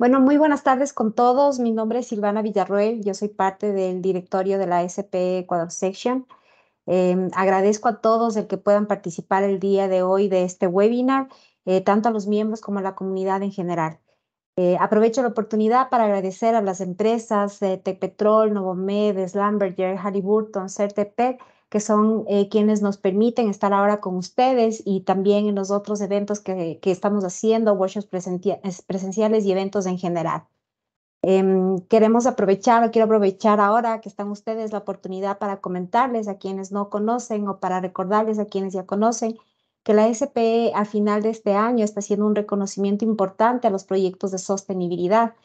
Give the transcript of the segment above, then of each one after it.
Bueno, muy buenas tardes con todos. Mi nombre es Silvana Villarroel. Yo soy parte del directorio de la SP Ecuador Section. Agradezco a todos el que puedan participar el día de hoy de este webinar, tanto a los miembros como a la comunidad en general. Aprovecho la oportunidad para agradecer a las empresas Tecpetrol, Novomed, Schlumberger, Halliburton, Certepec, que son quienes nos permiten estar ahora con ustedes y también en los otros eventos que estamos haciendo, workshops presenciales y eventos en general. Quiero aprovechar ahora que están ustedes la oportunidad para comentarles a quienes no conocen o para recordarles a quienes ya conocen que la SPE a final de este año está haciendo un reconocimiento importante a los proyectos de sostenibilidad.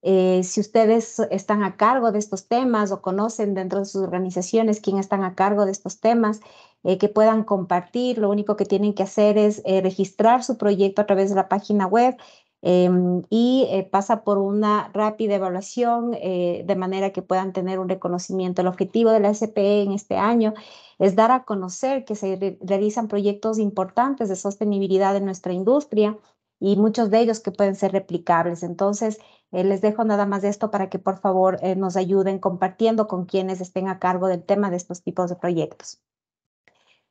Si ustedes están a cargo de estos temas o conocen dentro de sus organizaciones quién están a cargo de estos temas, que puedan compartir, lo único que tienen que hacer es registrar su proyecto a través de la página web y pasa por una rápida evaluación de manera que puedan tener un reconocimiento. El objetivo de la SPE en este año es dar a conocer que se realizan proyectos importantes de sostenibilidad en nuestra industria y muchos de ellos que pueden ser replicables. Entonces, les dejo nada más de esto para que por favor nos ayuden compartiendo con quienes estén a cargo del tema de estos tipos de proyectos.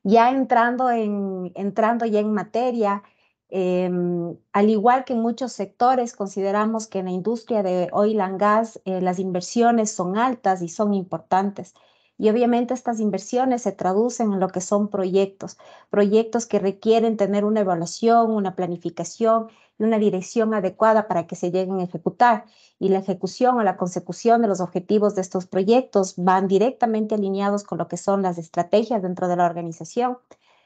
Ya entrando ya en materia, al igual que en muchos sectores, consideramos que en la industria de oil and gas las inversiones son altas y son importantes. Y obviamente estas inversiones se traducen en lo que son proyectos que requieren tener una evaluación, una planificación y una dirección adecuada para que se lleguen a ejecutar. Y la ejecución o la consecución de los objetivos de estos proyectos van directamente alineados con lo que son las estrategias dentro de la organización.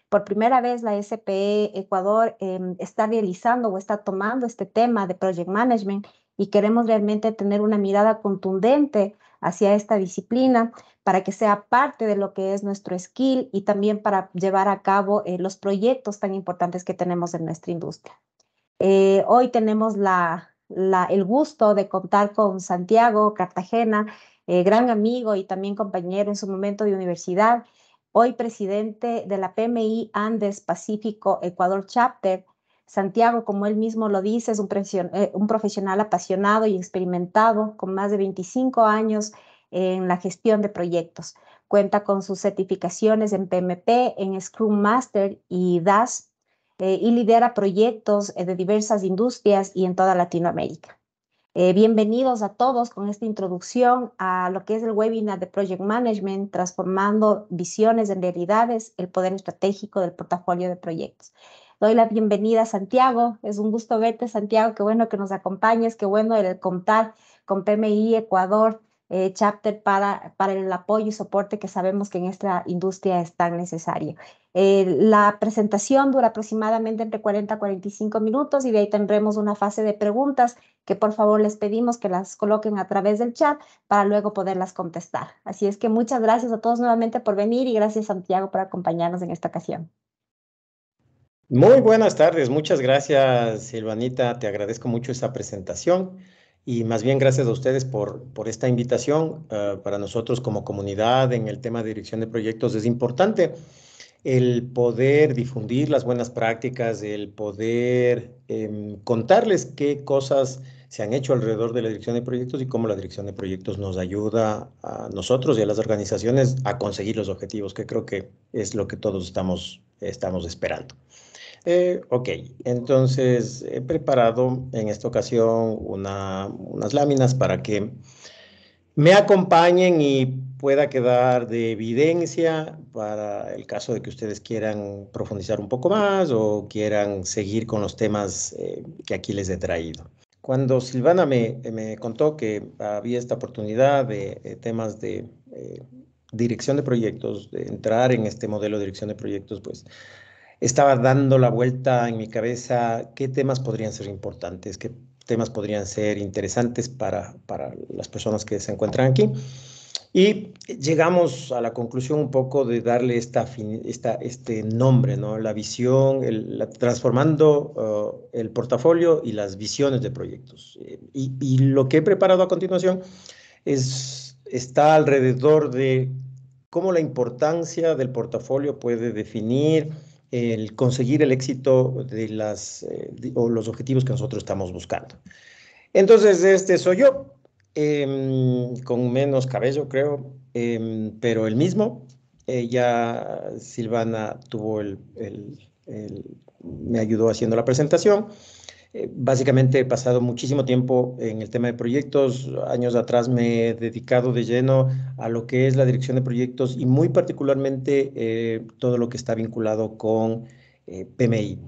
Por primera vez, la SPE Ecuador está realizando o está tomando este tema de Project Management y queremos realmente tener una mirada contundente hacia esta disciplina para que sea parte de lo que es nuestro skill y también para llevar a cabo los proyectos tan importantes que tenemos en nuestra industria. Hoy tenemos el gusto de contar con Santiago Cartagena, gran amigo y también compañero en su momento de universidad, hoy presidente de la PMI Andes Pacífico Ecuador Chapter. Santiago, como él mismo lo dice, es un profesional apasionado y experimentado con más de 25 años en la gestión de proyectos. Cuenta con sus certificaciones en PMP, en Scrum Master y DAS y lidera proyectos de diversas industrias y en toda Latinoamérica. Bienvenidos a todos con esta introducción a lo que es el webinar de Project Management, transformando visiones en realidades, el poder estratégico del portafolio de proyectos. Doy la bienvenida a Santiago. Es un gusto verte, Santiago. Qué bueno que nos acompañes. Qué bueno el contar con PMI Ecuador Chapter para el apoyo y soporte que sabemos que en esta industria es tan necesario. La presentación dura aproximadamente entre 40 a 45 minutos y de ahí tendremos una fase de preguntas que por favor les pedimos que las coloquen a través del chat para luego poderlas contestar. Así es que muchas gracias a todos nuevamente por venir y gracias Santiago por acompañarnos en esta ocasión. Muy buenas tardes, muchas gracias Silvanita, te agradezco mucho esta presentación y más bien gracias a ustedes por esta invitación. Para nosotros como comunidad en el tema de dirección de proyectos es importante el poder difundir las buenas prácticas, el poder contarles qué cosas se han hecho alrededor de la dirección de proyectos y cómo la dirección de proyectos nos ayuda a nosotros y a las organizaciones a conseguir los objetivos, que creo que es lo que todos estamos esperando. Ok, entonces he preparado en esta ocasión unas láminas para que me acompañen y pueda quedar de evidencia para el caso de que ustedes quieran profundizar un poco más o quieran seguir con los temas que aquí les he traído. Cuando Silvana me contó que había esta oportunidad de temas de dirección de proyectos, de entrar en este modelo de dirección de proyectos, pues estaba dando la vuelta en mi cabeza qué temas podrían ser importantes, qué temas podrían ser interesantes para las personas que se encuentran aquí. Y llegamos a la conclusión un poco de darle este nombre, ¿no? La visión, transformando el portafolio y las visiones de proyectos. Y lo que he preparado a continuación está alrededor de cómo la importancia del portafolio puede definir el conseguir el éxito o los objetivos que nosotros estamos buscando. Entonces, este soy yo, con menos cabello, creo, pero el mismo. Ya Silvana tuvo me ayudó haciendo la presentación. Básicamente he pasado muchísimo tiempo en el tema de proyectos. Años atrás me he dedicado de lleno a lo que es la dirección de proyectos y muy particularmente todo lo que está vinculado con PMI.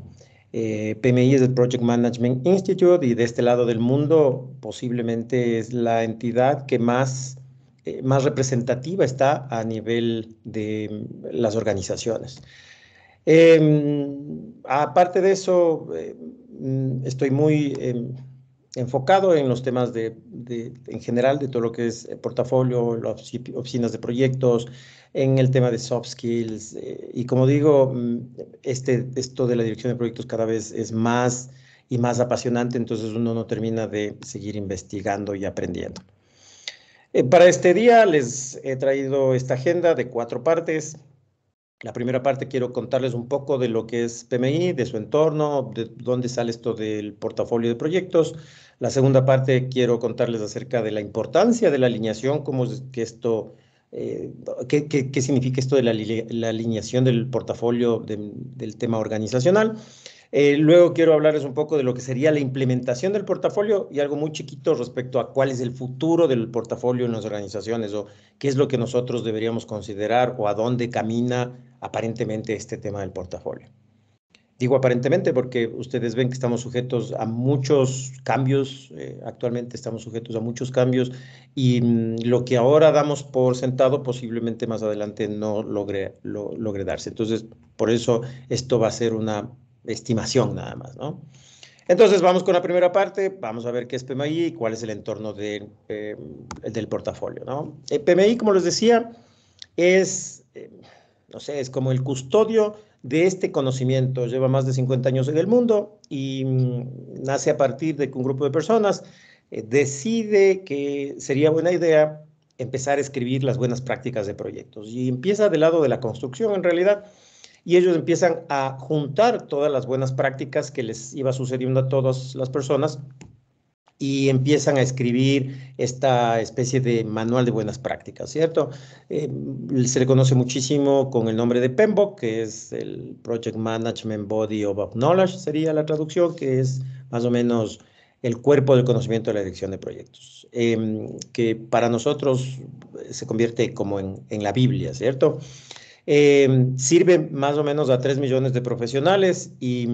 PMI es el Project Management Institute y de este lado del mundo posiblemente es la entidad que más representativa está a nivel de las organizaciones. Aparte de eso, estoy muy enfocado en los temas en general de todo lo que es portafolio, las oficinas de proyectos, en el tema de soft skills. Y como digo, esto de la dirección de proyectos cada vez es más y más apasionante, entonces uno no termina de seguir investigando y aprendiendo. Para este día les he traído esta agenda de 4 partes. La primera parte quiero contarles un poco de lo que es PMI, de su entorno, de dónde sale esto del portafolio de proyectos. La segunda parte quiero contarles acerca de la importancia de la alineación, cómo es que esto, qué significa esto de la alineación del portafolio del tema organizacional. Luego quiero hablarles un poco de lo que sería la implementación del portafolio y algo muy chiquito respecto a cuál es el futuro del portafolio en las organizaciones o qué es lo que nosotros deberíamos considerar o a dónde camina aparentemente este tema del portafolio. Digo aparentemente porque ustedes ven que estamos sujetos a muchos cambios, actualmente estamos sujetos a muchos cambios y lo que ahora damos por sentado posiblemente más adelante no logre darse. Entonces, por eso esto va a ser una estimación nada más, ¿no? Entonces, vamos con la primera parte, vamos a ver qué es PMI y cuál es el entorno del portafolio, ¿no? PMI, como les decía, es, no sé, es como el custodio de este conocimiento. Lleva más de 50 años en el mundo y nace a partir de que un grupo de personas decide que sería buena idea empezar a escribir las buenas prácticas de proyectos. Y empieza del lado de la construcción, en realidad, y ellos empiezan a juntar todas las buenas prácticas que les iba sucediendo a todas las personas y empiezan a escribir esta especie de manual de buenas prácticas, ¿cierto? Se le conoce muchísimo con el nombre de PMBOK, que es el Project Management Body of Knowledge, sería la traducción, que es más o menos el cuerpo del conocimiento de la dirección de proyectos, que para nosotros se convierte como en la Biblia, ¿cierto? Sirve más o menos a 3 millones de profesionales y,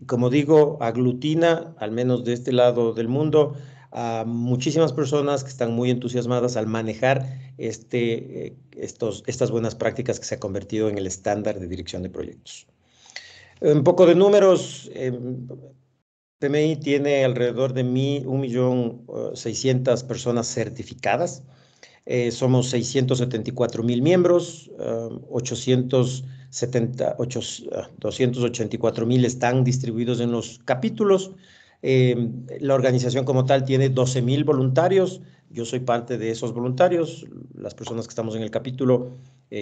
como digo, aglutina, al menos de este lado del mundo, a muchísimas personas que están muy entusiasmadas al manejar estas buenas prácticas que se ha convertido en el estándar de dirección de proyectos. Un poco de números. PMI tiene alrededor de 1.600.000 personas certificadas. Somos 674.000 miembros, 284.000 están distribuidos en los capítulos. La organización como tal tiene 12.000 voluntarios. Yo soy parte de esos voluntarios. Las personas que estamos en el capítulo,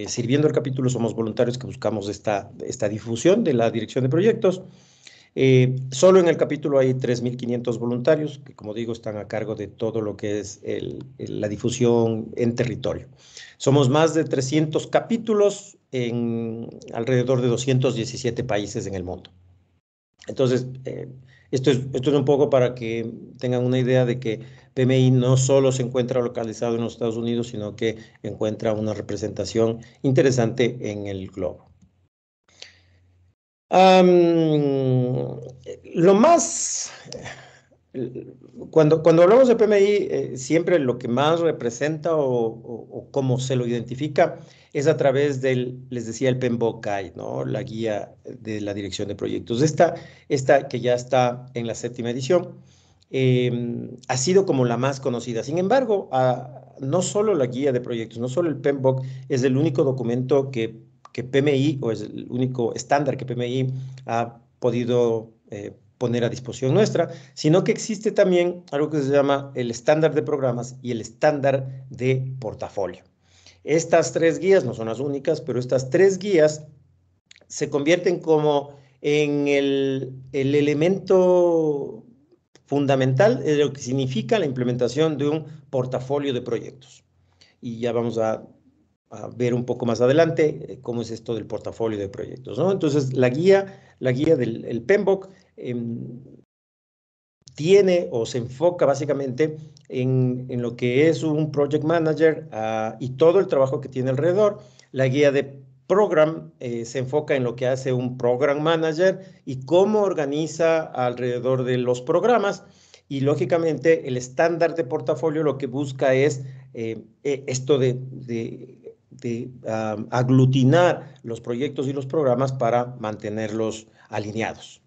sirviendo el capítulo, somos voluntarios que buscamos esta difusión de la dirección de proyectos. Solo en el capítulo hay 3.500 voluntarios que, como digo, están a cargo de todo lo que es la difusión en territorio. Somos más de 300 capítulos en alrededor de 217 países en el mundo. Entonces, esto es un poco para que tengan una idea de que PMI no solo se encuentra localizado en los Estados Unidos, sino que encuentra una representación interesante en el globo. Lo más, cuando hablamos de PMI, siempre lo que más representa o cómo se lo identifica es a través les decía, el PMBOK Guide, ¿no? La guía de la dirección de proyectos. Esta que ya está en la 7ª edición, ha sido como la más conocida. Sin embargo, no solo la guía de proyectos, no solo el PMBOK es el único documento que PMI, o es el único estándar que PMI ha podido poner a disposición nuestra, sino que existe también algo que se llama el estándar de programas y el estándar de portafolio. Estas 3 guías no son las únicas, pero estas 3 guías se convierten como en el elemento fundamental de lo que significa la implementación de un portafolio de proyectos. Y ya vamos a ver un poco más adelante cómo es esto del portafolio de proyectos, ¿no? Entonces, la guía del PMBOK tiene o se enfoca básicamente en lo que es un project manager y todo el trabajo que tiene alrededor. La guía de program se enfoca en lo que hace un program manager y cómo organiza alrededor de los programas. Y lógicamente el estándar de portafolio lo que busca es esto de aglutinar los proyectos y los programas para mantenerlos alineados.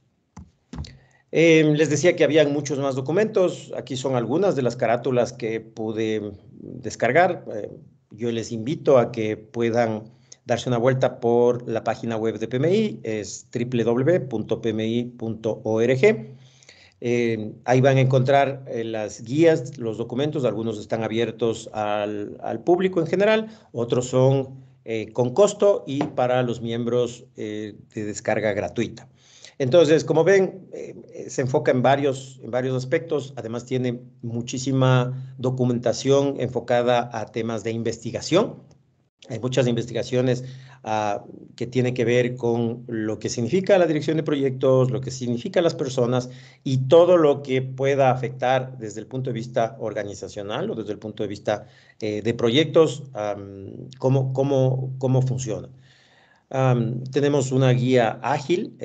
Les decía que habían muchos más documentos. Aquí son algunas de las carátulas que pude descargar. Yo les invito a que puedan darse una vuelta por la página web de PMI, es www.pmi.org. Ahí van a encontrar las guías, los documentos. Algunos están abiertos al público en general, otros son con costo y para los miembros de descarga gratuita. Entonces, como ven, se enfoca en varios aspectos. Además, tiene muchísima documentación enfocada a temas de investigación. Hay muchas investigaciones que tienen que ver con lo que significa la dirección de proyectos, lo que significan las personas y todo lo que pueda afectar desde el punto de vista organizacional o desde el punto de vista de proyectos, cómo funciona. Tenemos una guía ágil.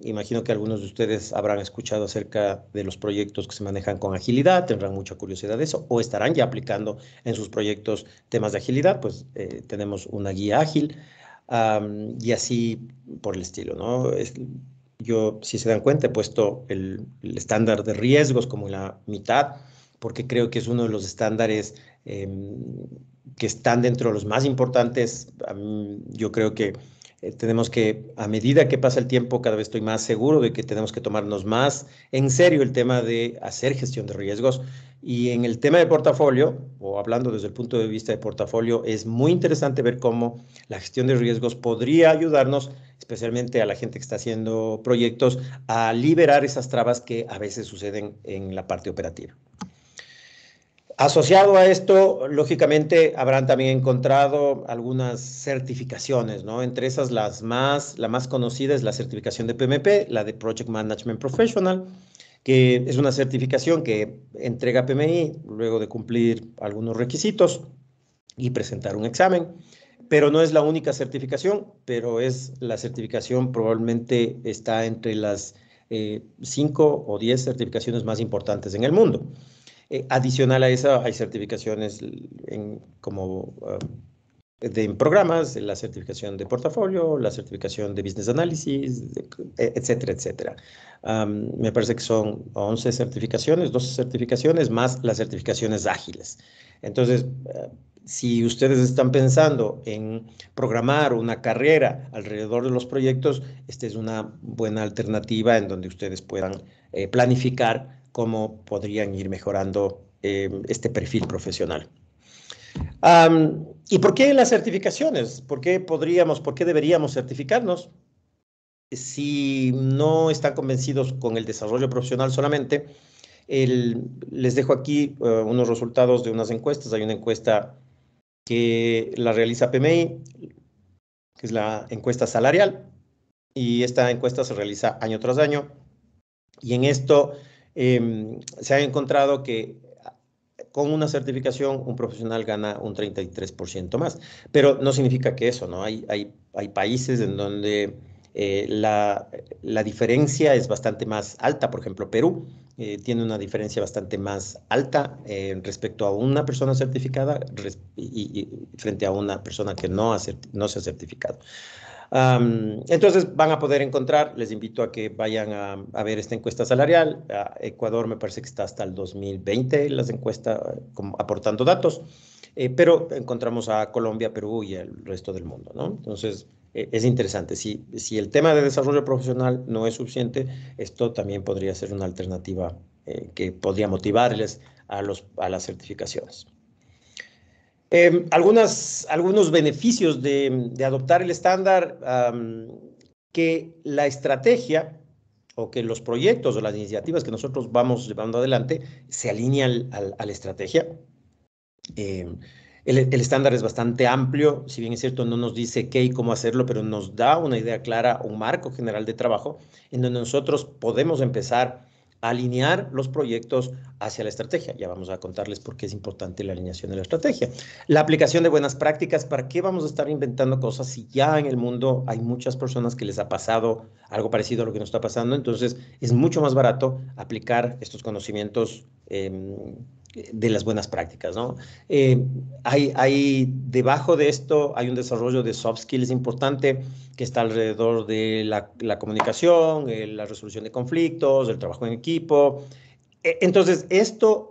Imagino que algunos de ustedes habrán escuchado acerca de los proyectos que se manejan con agilidad, tendrán mucha curiosidad de eso, o estarán ya aplicando en sus proyectos temas de agilidad, pues tenemos una guía ágil y así por el estilo, ¿no? Yo, si se dan cuenta, he puesto el estándar de riesgos como la mitad, porque creo que es uno de los estándares que están dentro de los más importantes. Yo creo que tenemos que, a medida que pasa el tiempo, cada vez estoy más seguro de que tenemos que tomarnos más en serio el tema de hacer gestión de riesgos. Y en el tema de portafolio, o hablando desde el punto de vista de portafolio, es muy interesante ver cómo la gestión de riesgos podría ayudarnos, especialmente a la gente que está haciendo proyectos, a liberar esas trabas que a veces suceden en la parte operativa. Asociado a esto, lógicamente, habrán también encontrado algunas certificaciones, ¿no? Entre esas, la más conocida es la certificación de PMP, la de Project Management Professional, que es una certificación que entrega PMI luego de cumplir algunos requisitos y presentar un examen. Pero no es la única certificación, pero es la certificación, probablemente está entre las 5 o 10 certificaciones más importantes en el mundo. Adicional a eso, hay certificaciones en programas, la certificación de portafolio, la certificación de business analysis, etcétera, etcétera. Me parece que son 11 certificaciones, 12 certificaciones, más las certificaciones ágiles. Entonces, si ustedes están pensando en programar una carrera alrededor de los proyectos, esta es una buena alternativa en donde ustedes puedan planificar cómo podrían ir mejorando este perfil profesional. ¿Y por qué las certificaciones? ¿Por qué deberíamos certificarnos? Si no están convencidos con el desarrollo profesional solamente, les dejo aquí unos resultados de unas encuestas. Hay una encuesta que la realiza PMI, que es la encuesta salarial, y esta encuesta se realiza año tras año, y en esto se ha encontrado que con una certificación un profesional gana un 33% más, pero no significa que eso, ¿no? Hay países en donde la diferencia es bastante más alta. Por ejemplo, Perú tiene una diferencia bastante más alta respecto a una persona certificada y frente a una persona que no se ha certificado. Entonces van a poder encontrar, les invito a que vayan a ver esta encuesta salarial. Ecuador me parece que está hasta el 2020 las encuestas aportando datos, pero encontramos a Colombia, Perú y el resto del mundo, ¿no? Entonces es interesante. Si el tema de desarrollo profesional no es suficiente, esto también podría ser una alternativa que podría motivarles a las certificaciones. Algunos beneficios de adoptar el estándar, que la estrategia o que los proyectos o las iniciativas que nosotros vamos llevando adelante se alinean a la estrategia. El estándar es bastante amplio, si bien es cierto, no nos dice qué y cómo hacerlo, pero nos da una idea clara, un marco general de trabajo, en donde nosotros podemos empezar a alinear los proyectos hacia la estrategia. Ya vamos a contarles por qué es importante la alineación de la estrategia. La aplicación de buenas prácticas, ¿para qué vamos a estar inventando cosas si ya en el mundo hay muchas personas que les ha pasado algo parecido a lo que nos está pasando? Entonces, es mucho más barato aplicar estos conocimientos de las buenas prácticas, ¿no? Debajo de esto hay un desarrollo de soft skills importante que está alrededor de la comunicación, la resolución de conflictos, el trabajo en equipo. Entonces, esto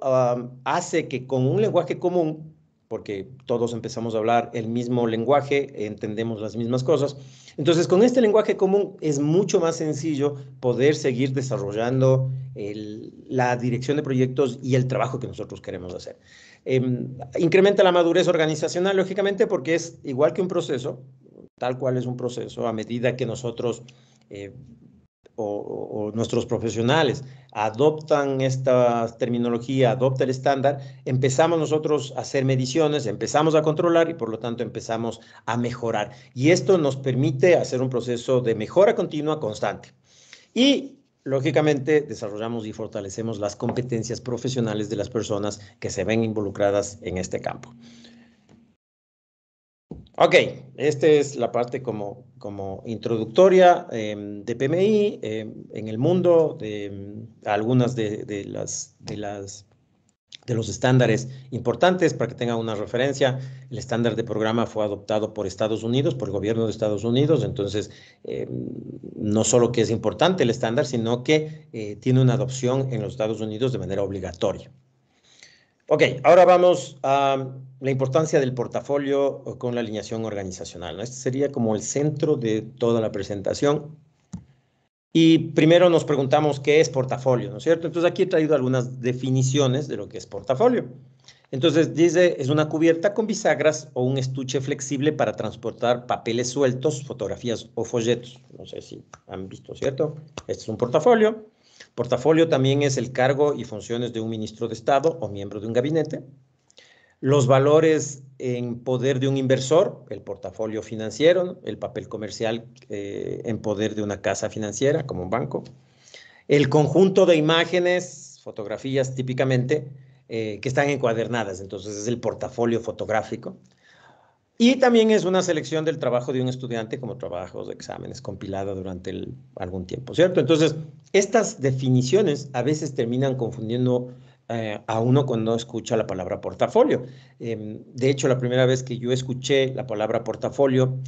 hace que con un lenguaje común, porque todos empezamos a hablar el mismo lenguaje, entendemos las mismas cosas, entonces con este lenguaje común es mucho más sencillo poder seguir desarrollando la dirección de proyectos y el trabajo que nosotros queremos hacer. Incrementa la madurez organizacional, lógicamente, porque es igual que un proceso, tal cual es un proceso, a medida que nosotros o nuestros profesionales adoptan esta terminología, adopta el estándar, empezamos nosotros a hacer mediciones, empezamos a controlar y por lo tanto empezamos a mejorar. Y esto nos permite hacer un proceso de mejora continua constante. Y lógicamente desarrollamos y fortalecemos las competencias profesionales de las personas que se ven involucradas en este campo. Ok, esta es la parte como introductoria de PMI en el mundo, de algunas de los estándares importantes para que tengan una referencia. El estándar de programa fue adoptado por Estados Unidos, por el gobierno de Estados Unidos, entonces no solo que es importante el estándar, sino que tiene una adopción en los Estados Unidos de manera obligatoria. Ok, ahora vamos a la importancia del portafolio con la alineación organizacional, ¿no? Este sería como el centro de toda la presentación. Y primero nos preguntamos qué es portafolio, ¿no es cierto? Entonces aquí he traído algunas definiciones de lo que es portafolio. Entonces dice, es una cubierta con bisagras o un estuche flexible para transportar papeles sueltos, fotografías o folletos. No sé si han visto, ¿cierto? Este es un portafolio. Portafolio también es el cargo y funciones de un ministro de Estado o miembro de un gabinete. Los valores en poder de un inversor, el portafolio financiero, el papel comercial en poder de una casa financiera, como un banco. El conjunto de imágenes, fotografías típicamente, que están encuadernadas, entonces es el portafolio fotográfico. Y también es una selección del trabajo de un estudiante como trabajos de exámenes compilada durante algún tiempo, ¿cierto? Entonces, estas definiciones a veces terminan confundiendo a uno cuando escucha la palabra portafolio. De hecho, la primera vez que yo escuché la palabra portafolio,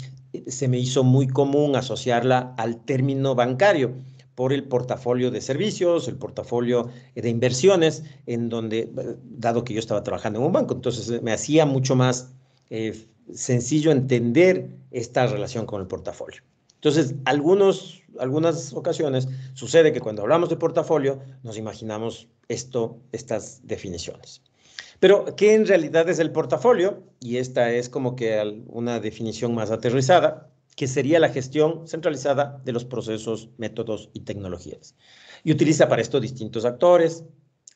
se me hizo muy común asociarla al término bancario por el portafolio de servicios, el portafolio de inversiones, en donde, dado que yo estaba trabajando en un banco, entonces me hacía mucho más sencillo entender esta relación con el portafolio. Entonces, algunas ocasiones sucede que cuando hablamos de portafolio nos imaginamos estas definiciones. Pero, ¿qué en realidad es el portafolio? Y esta es como que una definición más aterrizada, que sería la gestión centralizada de los procesos, métodos y tecnologías. Y utiliza para esto distintos actores,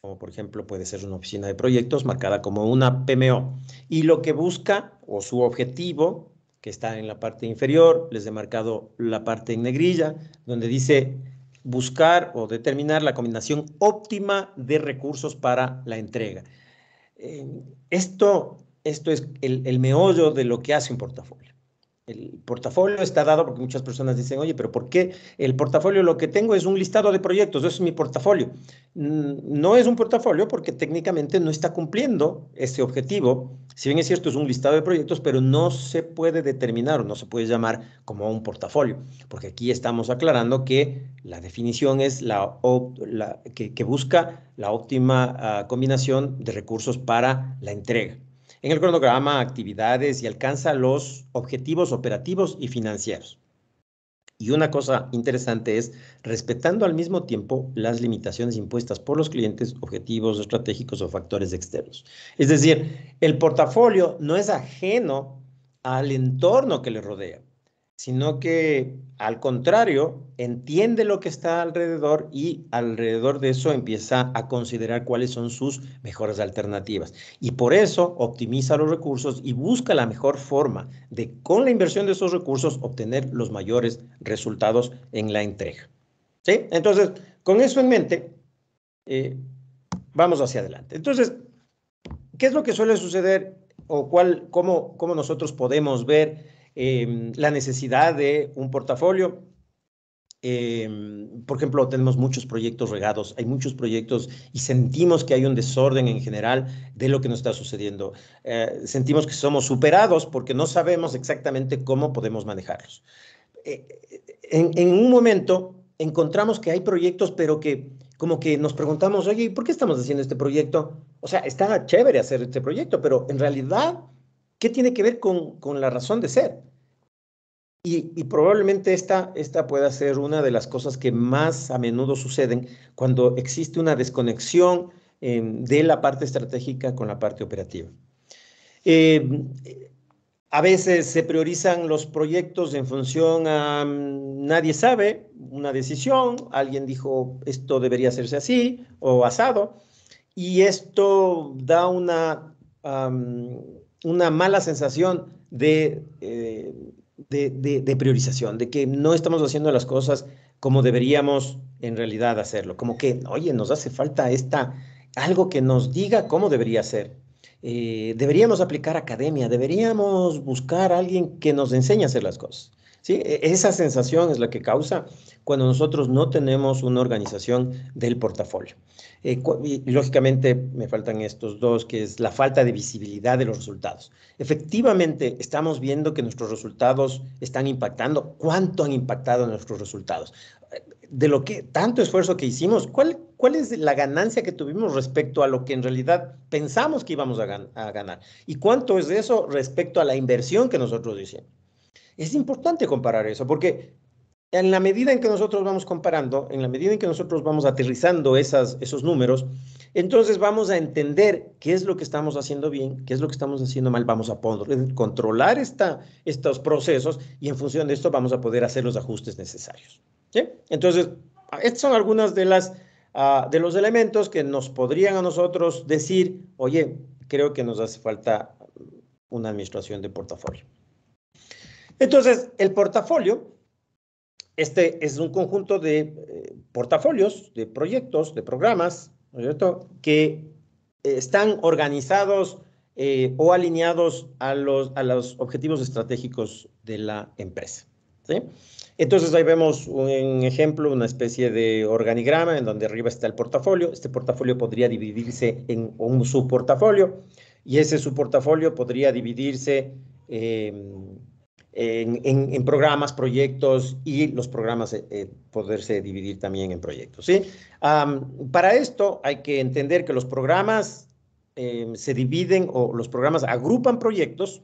como por ejemplo puede ser una oficina de proyectos marcada como una PMO. Y lo que busca, o su objetivo, que está en la parte inferior, les he marcado la parte en negrilla, donde dice buscar o determinar la combinación óptima de recursos para la entrega. Esto es el meollo de lo que hace un portafolio. El portafolio está dado porque muchas personas dicen, oye, pero ¿por qué el portafolio lo que tengo es un listado de proyectos? Eso es mi portafolio. No es un portafolio porque técnicamente no está cumpliendo ese objetivo. Si bien es cierto, es un listado de proyectos, pero no se puede determinar o no se puede llamar como un portafolio, porque aquí estamos aclarando que la definición es que busca la óptima combinación de recursos para la entrega en el cronograma, actividades y alcanza los objetivos operativos y financieros. Y una cosa interesante es respetando al mismo tiempo las limitaciones impuestas por los clientes, objetivos estratégicos o factores externos. Es decir, el portafolio no es ajeno al entorno que le rodea. sino que al contrario, entiende lo que está alrededor y alrededor de eso empieza a considerar cuáles son sus mejores alternativas. Y por eso optimiza los recursos y busca la mejor forma de, con la inversión de esos recursos, obtener los mayores resultados en la entrega. ¿Sí? Entonces, con eso en mente, vamos hacia adelante. Entonces, ¿qué es lo que suele suceder o cómo nosotros podemos ver la necesidad de un portafolio? Por ejemplo, tenemos muchos proyectos regados, hay muchos proyectos y sentimos que hay un desorden en general de lo que nos está sucediendo. Sentimos que somos superados porque no sabemos exactamente cómo podemos manejarlos. En un momento encontramos que hay proyectos, pero que como que nos preguntamos, oye, ¿por qué estamos haciendo este proyecto? O sea, está chévere hacer este proyecto, pero en realidad, ¿qué tiene que ver con la razón de ser? Y probablemente esta pueda ser una de las cosas que más a menudo suceden cuando existe una desconexión de la parte estratégica con la parte operativa. Eh, a veces se priorizan los proyectos en función a nadie sabe, una decisión, alguien dijo esto debería hacerse así o asado, y esto da una mala sensación de priorización, de que no estamos haciendo las cosas como deberíamos en realidad hacerlo, como que, oye, nos hace falta algo que nos diga cómo debería ser. Deberíamos aplicar academia, deberíamos buscar a alguien que nos enseñe a hacer las cosas. ¿Sí? Esa sensación es la que causa cuando nosotros no tenemos una organización del portafolio. Y lógicamente me faltan estos dos, que es la falta de visibilidad de los resultados. Efectivamente, estamos viendo que nuestros resultados están impactando. ¿Cuánto han impactado nuestros resultados? De lo que tanto esfuerzo que hicimos, ¿cuál es la ganancia que tuvimos respecto a lo que en realidad pensamos que íbamos a ganar? ¿Y cuánto es eso respecto a la inversión que nosotros hicimos? Es importante comparar eso, porque en la medida en que nosotros vamos comparando, en la medida en que nosotros vamos aterrizando esos números, entonces vamos a entender qué es lo que estamos haciendo bien, qué es lo que estamos haciendo mal, vamos a poder controlar estos procesos y en función de esto vamos a poder hacer los ajustes necesarios. ¿Sí? Entonces, estos son algunos de los elementos que nos podrían a nosotros decir, oye, creo que nos hace falta una administración de portafolio. Entonces, el portafolio, este es un conjunto de portafolios, de proyectos, de programas, ¿no es cierto?, que están organizados o alineados a los objetivos estratégicos de la empresa. ¿Sí? Entonces ahí vemos un ejemplo, una especie de organigrama en donde arriba está el portafolio. Este portafolio podría dividirse en un subportafolio y ese subportafolio podría dividirse en programas, proyectos y los programas poderse dividir también en proyectos. ¿Sí? Para esto hay que entender que los programas se dividen o los programas agrupan proyectos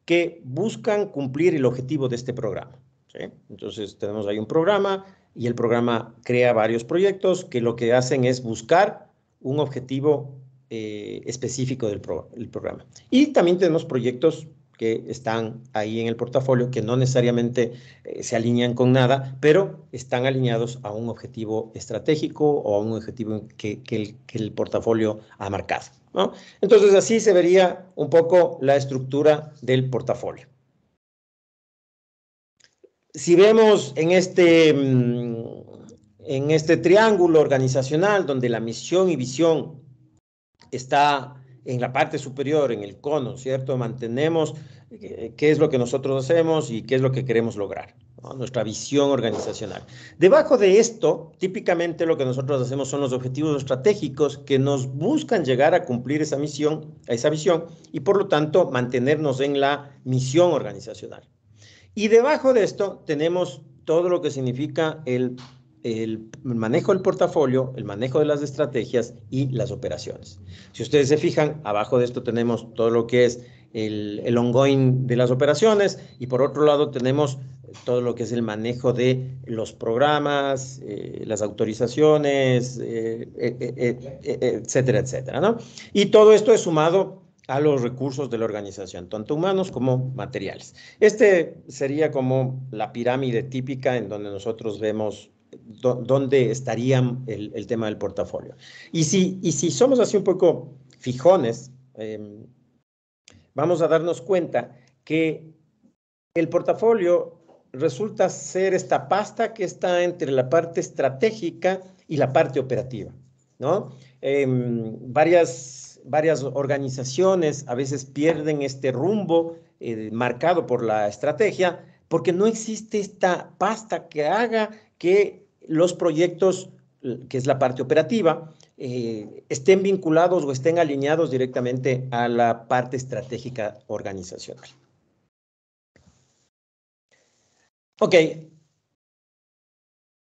que buscan cumplir el objetivo de este programa. ¿Sí? Entonces tenemos ahí un programa y el programa crea varios proyectos que lo que hacen es buscar un objetivo específico del programa. Y también tenemos proyectos que están ahí en el portafolio, que no necesariamente se alinean con nada, pero están alineados a un objetivo estratégico o a un objetivo que el portafolio ha marcado, ¿no? Entonces, así se vería un poco la estructura del portafolio. Si vemos en este triángulo organizacional donde la misión y visión está en la parte superior, en el cono, ¿cierto? Mantenemos qué es lo que nosotros hacemos y qué es lo que queremos lograr, ¿no? Nuestra visión organizacional. Debajo de esto, típicamente lo que nosotros hacemos son los objetivos estratégicos que nos buscan llegar a cumplir esa misión, esa visión, y por lo tanto mantenernos en la misión organizacional. Y debajo de esto tenemos todo lo que significa el manejo del portafolio, el manejo de las estrategias y las operaciones. Si ustedes se fijan, abajo de esto tenemos todo lo que es el ongoing de las operaciones y por otro lado tenemos todo lo que es el manejo de los programas, las autorizaciones, etcétera, etcétera, ¿no? Y todo esto es sumado a los recursos de la organización, tanto humanos como materiales. Este sería como la pirámide típica en donde nosotros vemos dónde estaría el tema del portafolio. Y si somos así un poco fijones, vamos a darnos cuenta que el portafolio resulta ser esta pasta que está entre la parte estratégica y la parte operativa, ¿no? Varias organizaciones a veces pierden este rumbo marcado por la estrategia porque no existe esta pasta que haga que los proyectos, que es la parte operativa, estén vinculados o estén alineados directamente a la parte estratégica organizacional. Ok,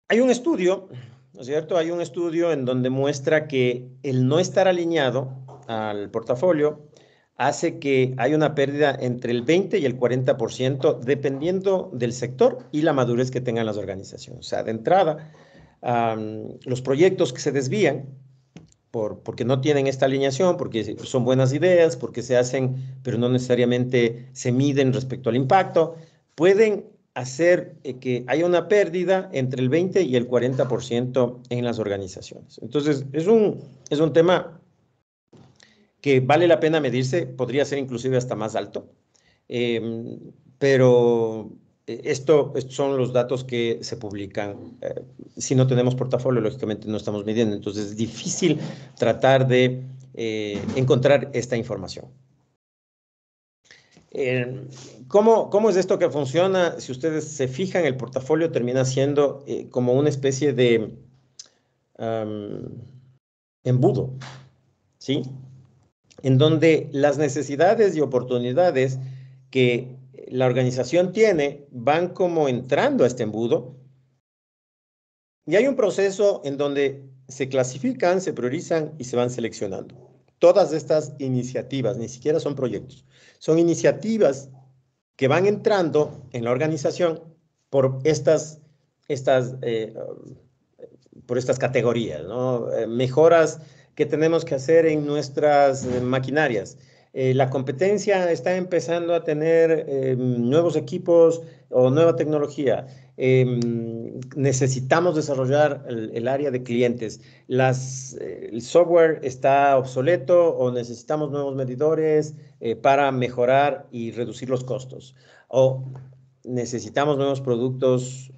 hay un estudio, ¿no es cierto? Hay un estudio en donde muestra que el no estar alineado al portafolio hace que haya una pérdida entre el 20 y el 40% dependiendo del sector y la madurez que tengan las organizaciones. O sea, de entrada, los proyectos que se desvían porque no tienen esta alineación, porque son buenas ideas, porque se hacen, pero no necesariamente se miden respecto al impacto, pueden hacer que haya una pérdida entre el 20 y el 40% en las organizaciones. Entonces, es un tema que vale la pena medirse, podría ser inclusive hasta más alto, pero estos son los datos que se publican. Si no tenemos portafolio, lógicamente no estamos midiendo, entonces es difícil tratar de encontrar esta información. ¿Cómo es esto que funciona? Si ustedes se fijan, el portafolio termina siendo como una especie de embudo, ¿sí? En donde las necesidades y oportunidades que la organización tiene van como entrando a este embudo y hay un proceso en donde se clasifican, se priorizan y se van seleccionando. Todas estas iniciativas, ni siquiera son proyectos, son iniciativas que van entrando en la organización por estas categorías, ¿no? Mejoras que tenemos que hacer en nuestras maquinarias. La competencia está empezando a tener nuevos equipos o nueva tecnología. Necesitamos desarrollar el área de clientes. El software está obsoleto o necesitamos nuevos medidores para mejorar y reducir los costos. O necesitamos nuevos productos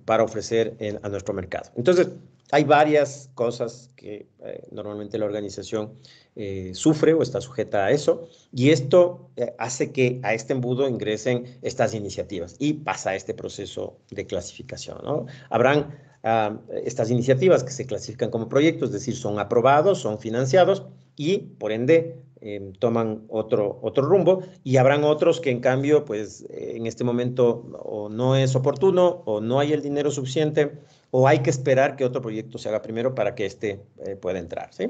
para ofrecer a nuestro mercado. Entonces, hay varias cosas que normalmente la organización sufre o está sujeta a eso, y esto hace que a este embudo ingresen estas iniciativas y pasa este proceso de clasificación, ¿no? Habrán estas iniciativas que se clasifican como proyectos, es decir, son aprobados, son financiados y, por ende, toman otro rumbo, y habrán otros que en cambio, pues en este momento o no es oportuno o no hay el dinero suficiente o hay que esperar que otro proyecto se haga primero para que este pueda entrar, ¿sí?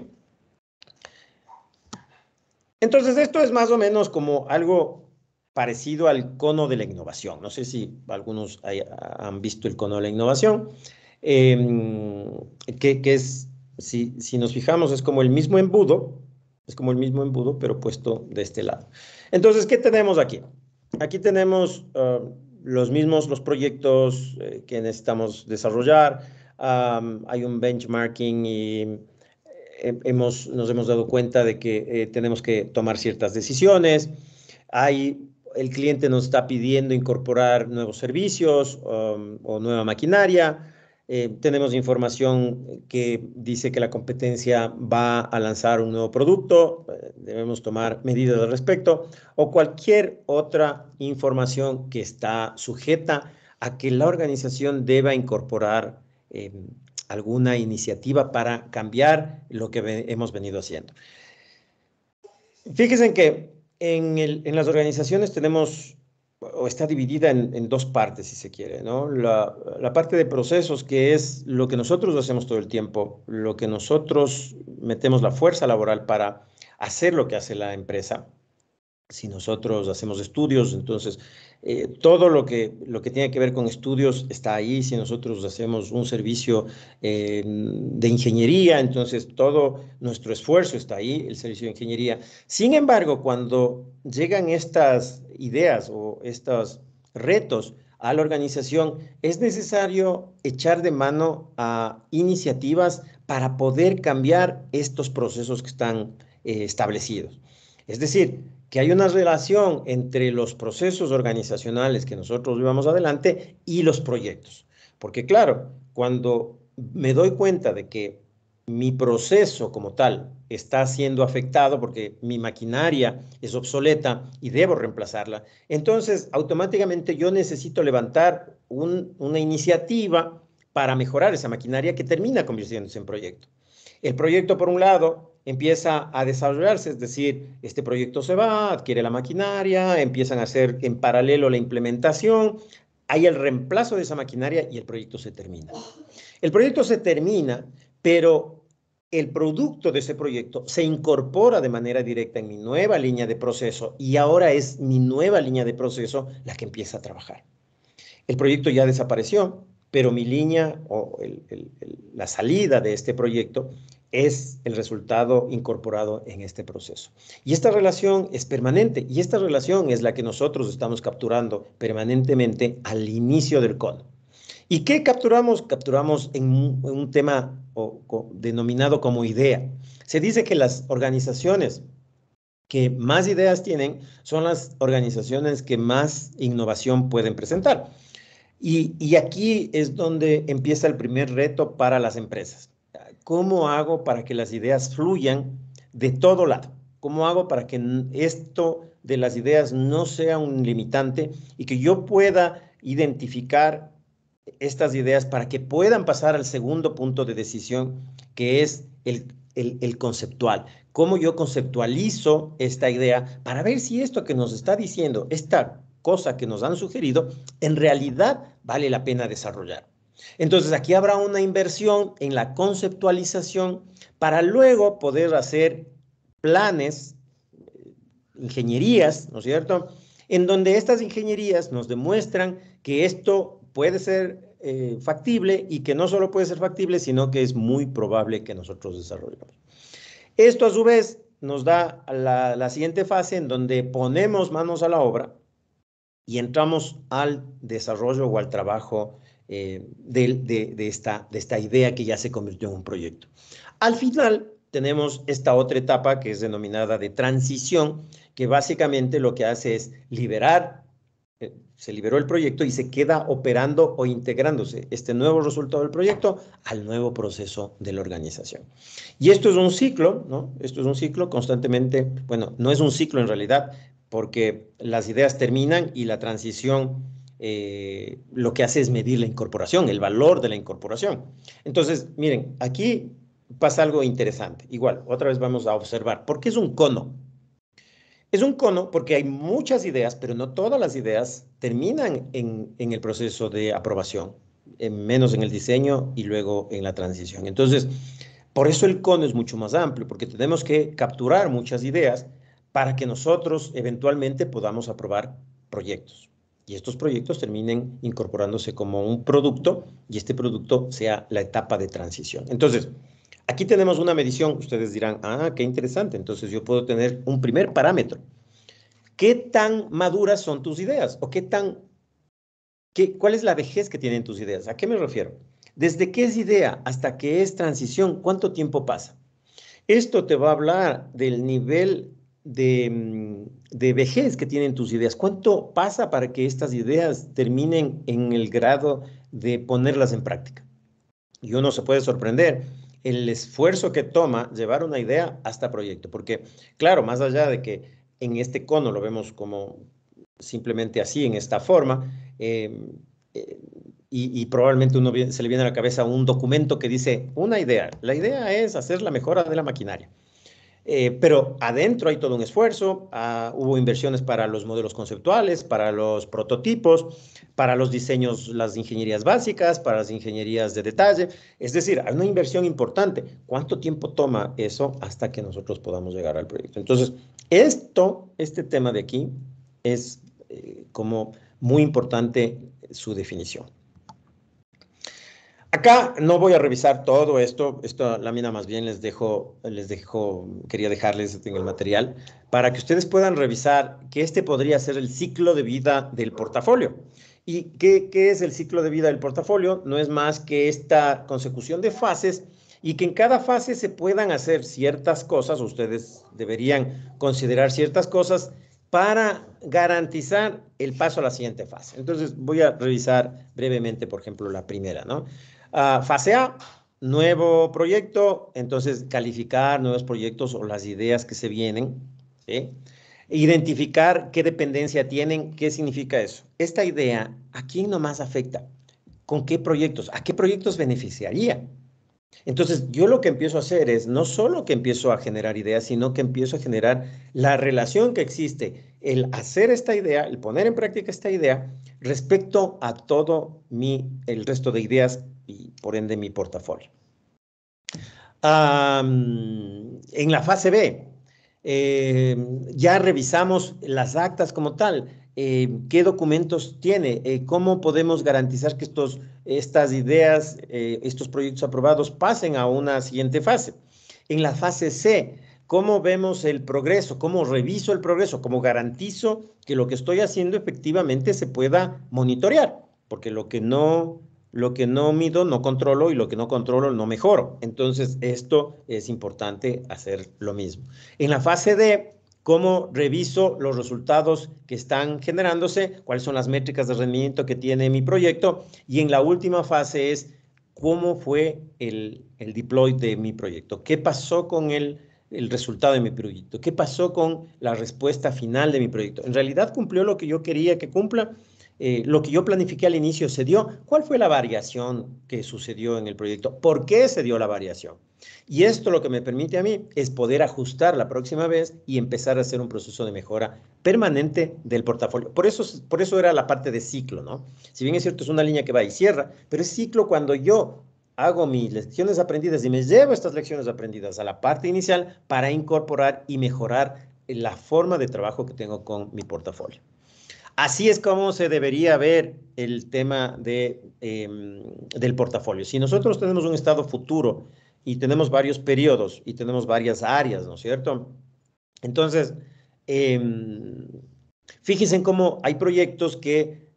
Entonces, esto es más o menos como algo parecido al cono de la innovación. No sé si algunos han visto el cono de la innovación, que es, si nos fijamos, es como el mismo embudo, pero puesto de este lado. Entonces, ¿qué tenemos aquí? Aquí tenemos los proyectos que necesitamos desarrollar. Hay un benchmarking y nos hemos dado cuenta de que tenemos que tomar ciertas decisiones. El cliente nos está pidiendo incorporar nuevos servicios o nueva maquinaria. Tenemos información que dice que la competencia va a lanzar un nuevo producto, debemos tomar medidas al respecto, o cualquier otra información que está sujeta a que la organización deba incorporar alguna iniciativa para cambiar lo que hemos venido haciendo. Fíjense que en las organizaciones tenemos, o está dividida en dos partes, si se quiere, ¿no? La parte de procesos, que es lo que nosotros hacemos todo el tiempo, lo que nosotros metemos la fuerza laboral para hacer lo que hace la empresa. Si nosotros hacemos estudios, entonces todo lo que tiene que ver con estudios está ahí. Si nosotros hacemos un servicio de ingeniería, entonces todo nuestro esfuerzo está ahí, el servicio de ingeniería. Sin embargo, cuando llegan estas ideas o estos retos a la organización, es necesario echar de mano a iniciativas para poder cambiar estos procesos que están establecidos. Es decir, que hay una relación entre los procesos organizacionales que nosotros llevamos adelante y los proyectos. Porque claro, cuando me doy cuenta de que mi proceso como tal está siendo afectado porque mi maquinaria es obsoleta y debo reemplazarla, entonces automáticamente yo necesito levantar una iniciativa para mejorar esa maquinaria que termina convirtiéndose en proyecto. El proyecto, por un lado, empieza a desarrollarse, es decir, este proyecto se va, adquiere la maquinaria, empiezan a hacer en paralelo la implementación, hay el reemplazo de esa maquinaria y el proyecto se termina. El proyecto se termina, pero el producto de ese proyecto se incorpora de manera directa en mi nueva línea de proceso y ahora es mi nueva línea de proceso la que empieza a trabajar. El proyecto ya desapareció, pero mi línea o la salida de este proyecto es el resultado incorporado en este proceso. Y esta relación es permanente y esta relación es la que nosotros estamos capturando permanentemente al inicio del cono. ¿Y qué capturamos? Capturamos en un tema denominado como idea. Se dice que las organizaciones que más ideas tienen son las organizaciones que más innovación pueden presentar. Y aquí es donde empieza el primer reto para las empresas. ¿Cómo hago para que las ideas fluyan de todo lado? ¿Cómo hago para que esto de las ideas no sea un limitante y que yo pueda identificar estas ideas para que puedan pasar al segundo punto de decisión, que es el conceptual? ¿Cómo yo conceptualizo esta idea para ver si esto que nos está diciendo, esta cosa que nos han sugerido, en realidad vale la pena desarrollar? Entonces aquí habrá una inversión en la conceptualización para luego poder hacer planes, ingenierías, ¿no es cierto? En donde estas ingenierías nos demuestran que esto puede ser factible y que no solo puede ser factible, sino que es muy probable que nosotros desarrollemos. Esto a su vez nos da la siguiente fase en donde ponemos manos a la obra y entramos al desarrollo o al trabajo de esta idea que ya se convirtió en un proyecto. Al final tenemos esta otra etapa que es denominada de transición, que básicamente lo que hace es liberar, se liberó el proyecto y se queda operando o integrándose este nuevo resultado del proyecto al nuevo proceso de la organización. Y esto es un ciclo, ¿no? Esto es un ciclo constantemente, bueno, no es un ciclo en realidad, porque las ideas terminan y la transición lo que hace es medir la incorporación, el valor de la incorporación. Entonces, miren, aquí pasa algo interesante. Igual, otra vez vamos a observar. ¿Por qué es un cono? Es un cono porque hay muchas ideas, pero no todas las ideas terminan en el proceso de aprobación, menos en el diseño y luego en la transición. Entonces, por eso el cono es mucho más amplio, porque tenemos que capturar muchas ideas para que nosotros eventualmente podamos aprobar proyectos. Y estos proyectos terminen incorporándose como un producto y este producto sea la etapa de transición. Entonces, aquí tenemos una medición. Ustedes dirán, ah, qué interesante. Entonces yo puedo tener un primer parámetro. ¿Qué tan maduras son tus ideas? ¿O cuál es la vejez que tienen tus ideas? ¿A qué me refiero? Desde qué es idea hasta qué es transición, ¿cuánto tiempo pasa? Esto te va a hablar del nivel de vejez que tienen tus ideas. ¿Cuánto pasa para que estas ideas terminen en el grado de ponerlas en práctica? Y uno se puede sorprender el esfuerzo que toma llevar una idea hasta proyecto, porque claro, más allá de que en este cono lo vemos como simplemente así, en esta forma, eh, y probablemente se le viene a la cabeza un documento que dice una idea. La idea es hacer la mejora de la maquinaria. Pero adentro hay todo un esfuerzo, hubo inversiones para los modelos conceptuales, para los prototipos, para los diseños, las ingenierías básicas, para las ingenierías de detalle. Es decir, hay una inversión importante. ¿Cuánto tiempo toma eso hasta que nosotros podamos llegar al proyecto? Entonces, Este tema de aquí es como muy importante su definición. Acá no voy a revisar todo esto, lámina más bien quería dejarles en el material para que ustedes puedan revisar que este podría ser el ciclo de vida del portafolio. ¿Y qué es el ciclo de vida del portafolio? No es más que esta consecución de fases y que en cada fase se puedan hacer ciertas cosas, ustedes deberían considerar ciertas cosas para garantizar el paso a la siguiente fase. Entonces voy a revisar brevemente, por ejemplo, la primera, ¿no? Fase A, nuevo proyecto, entonces calificar nuevos proyectos o las ideas que se vienen, ¿sí? Identificar qué dependencia tienen, qué significa eso. Esta idea, ¿a quién nomás afecta? ¿Con qué proyectos? ¿A qué proyectos beneficiaría? Entonces, yo lo que empiezo a hacer es no solo que empiezo a generar ideas, sino que empiezo a generar la relación que existe, el hacer esta idea, el poner en práctica esta idea respecto a todo el resto de ideas y por ende mi portafolio. En la fase B, ya revisamos las actas como tal. ¿Qué documentos tiene? ¿Cómo podemos garantizar que estas ideas, estos proyectos aprobados pasen a una siguiente fase? En la fase C, ¿cómo vemos el progreso? ¿Cómo reviso el progreso? ¿Cómo garantizo que lo que estoy haciendo efectivamente se pueda monitorear? Porque lo que no mido no controlo y lo que no controlo no mejoro. Entonces, esto es importante hacer lo mismo. En la fase D, ¿cómo reviso los resultados que están generándose? ¿Cuáles son las métricas de rendimiento que tiene mi proyecto? Y en la última fase es cómo fue el deploy de mi proyecto. ¿Qué pasó con el resultado de mi proyecto? ¿Qué pasó con la respuesta final de mi proyecto? ¿En realidad cumplió lo que yo quería que cumpla? Lo que yo planifiqué al inicio se dio. ¿Cuál fue la variación que sucedió en el proyecto? ¿Por qué se dio la variación? Y esto lo que me permite a mí es poder ajustar la próxima vez y empezar a hacer un proceso de mejora permanente del portafolio. Por eso era la parte de ciclo, ¿no? Si bien es cierto, es una línea que va y cierra, pero es ciclo cuando yo hago mis lecciones aprendidas y me llevo estas lecciones aprendidas a la parte inicial para incorporar y mejorar la forma de trabajo que tengo con mi portafolio. Así es como se debería ver el tema del portafolio. Si nosotros tenemos un estado futuro y tenemos varios periodos y tenemos varias áreas, ¿no es cierto? Entonces, fíjense en cómo hay proyectos que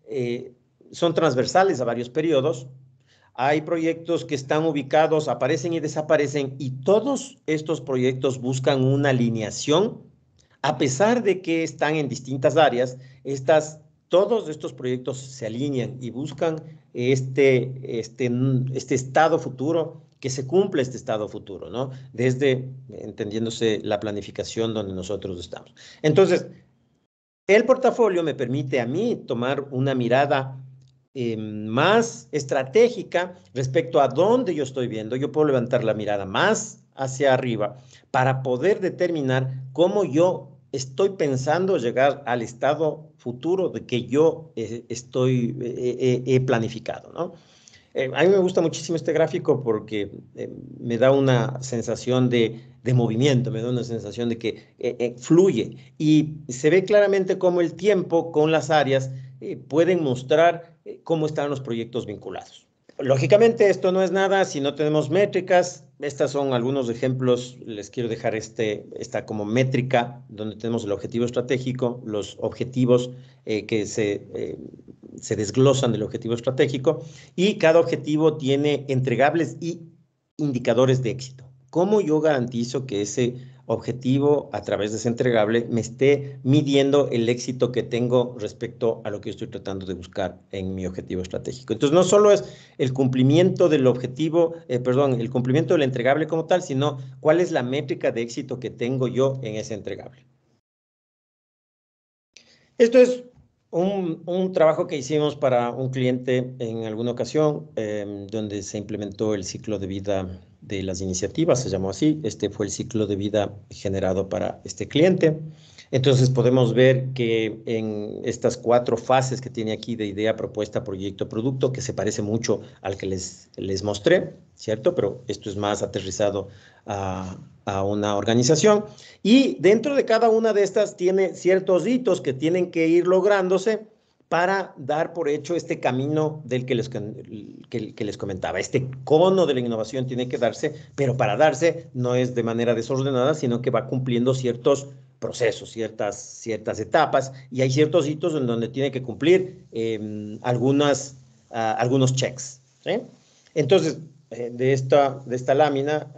son transversales a varios periodos, hay proyectos que están ubicados, aparecen y desaparecen, y todos estos proyectos buscan una alineación, a pesar de que están en distintas áreas, todos estos proyectos se alinean y buscan este estado futuro, que se cumpla este estado futuro, ¿no? Desde, entendiéndose, la planificación donde nosotros estamos. Entonces, el portafolio me permite a mí tomar una mirada más estratégica respecto a dónde yo estoy viendo. Yo puedo levantar la mirada más hacia arriba para poder determinar cómo yo estoy pensando llegar al estado futuro de que yo he planificado, ¿no? A mí me gusta muchísimo este gráfico porque me da una sensación de movimiento, me da una sensación de que fluye y se ve claramente cómo el tiempo con las áreas pueden mostrar cómo están los proyectos vinculados. Lógicamente, esto no es nada si no tenemos métricas. Estas son algunos ejemplos. Les quiero dejar esta como métrica donde tenemos el objetivo estratégico, los objetivos que se desglosan del objetivo estratégico y cada objetivo tiene entregables y indicadores de éxito. ¿Cómo yo garantizo que ese objetivo a través de ese entregable me esté midiendo el éxito que tengo respecto a lo que estoy tratando de buscar en mi objetivo estratégico? Entonces, no solo es el cumplimiento del objetivo, el cumplimiento del entregable como tal, sino cuál es la métrica de éxito que tengo yo en ese entregable. Esto es un trabajo que hicimos para un cliente en alguna ocasión, donde se implementó el ciclo de vida de las iniciativas, se llamó así. Este fue el ciclo de vida generado para este cliente. Entonces podemos ver que en estas 4 fases que tiene aquí de idea, propuesta, proyecto, producto, que se parece mucho al que les mostré, ¿cierto? Pero esto es más aterrizado a una organización. Y dentro de cada una de estas tiene ciertos hitos que tienen que ir lográndose para dar por hecho este camino del que les comentaba. Este cono de la innovación tiene que darse, pero para darse no es de manera desordenada, sino que va cumpliendo ciertos procesos, ciertas etapas, y hay ciertos hitos en donde tiene que cumplir algunos checks, ¿sí? Entonces, de esta lámina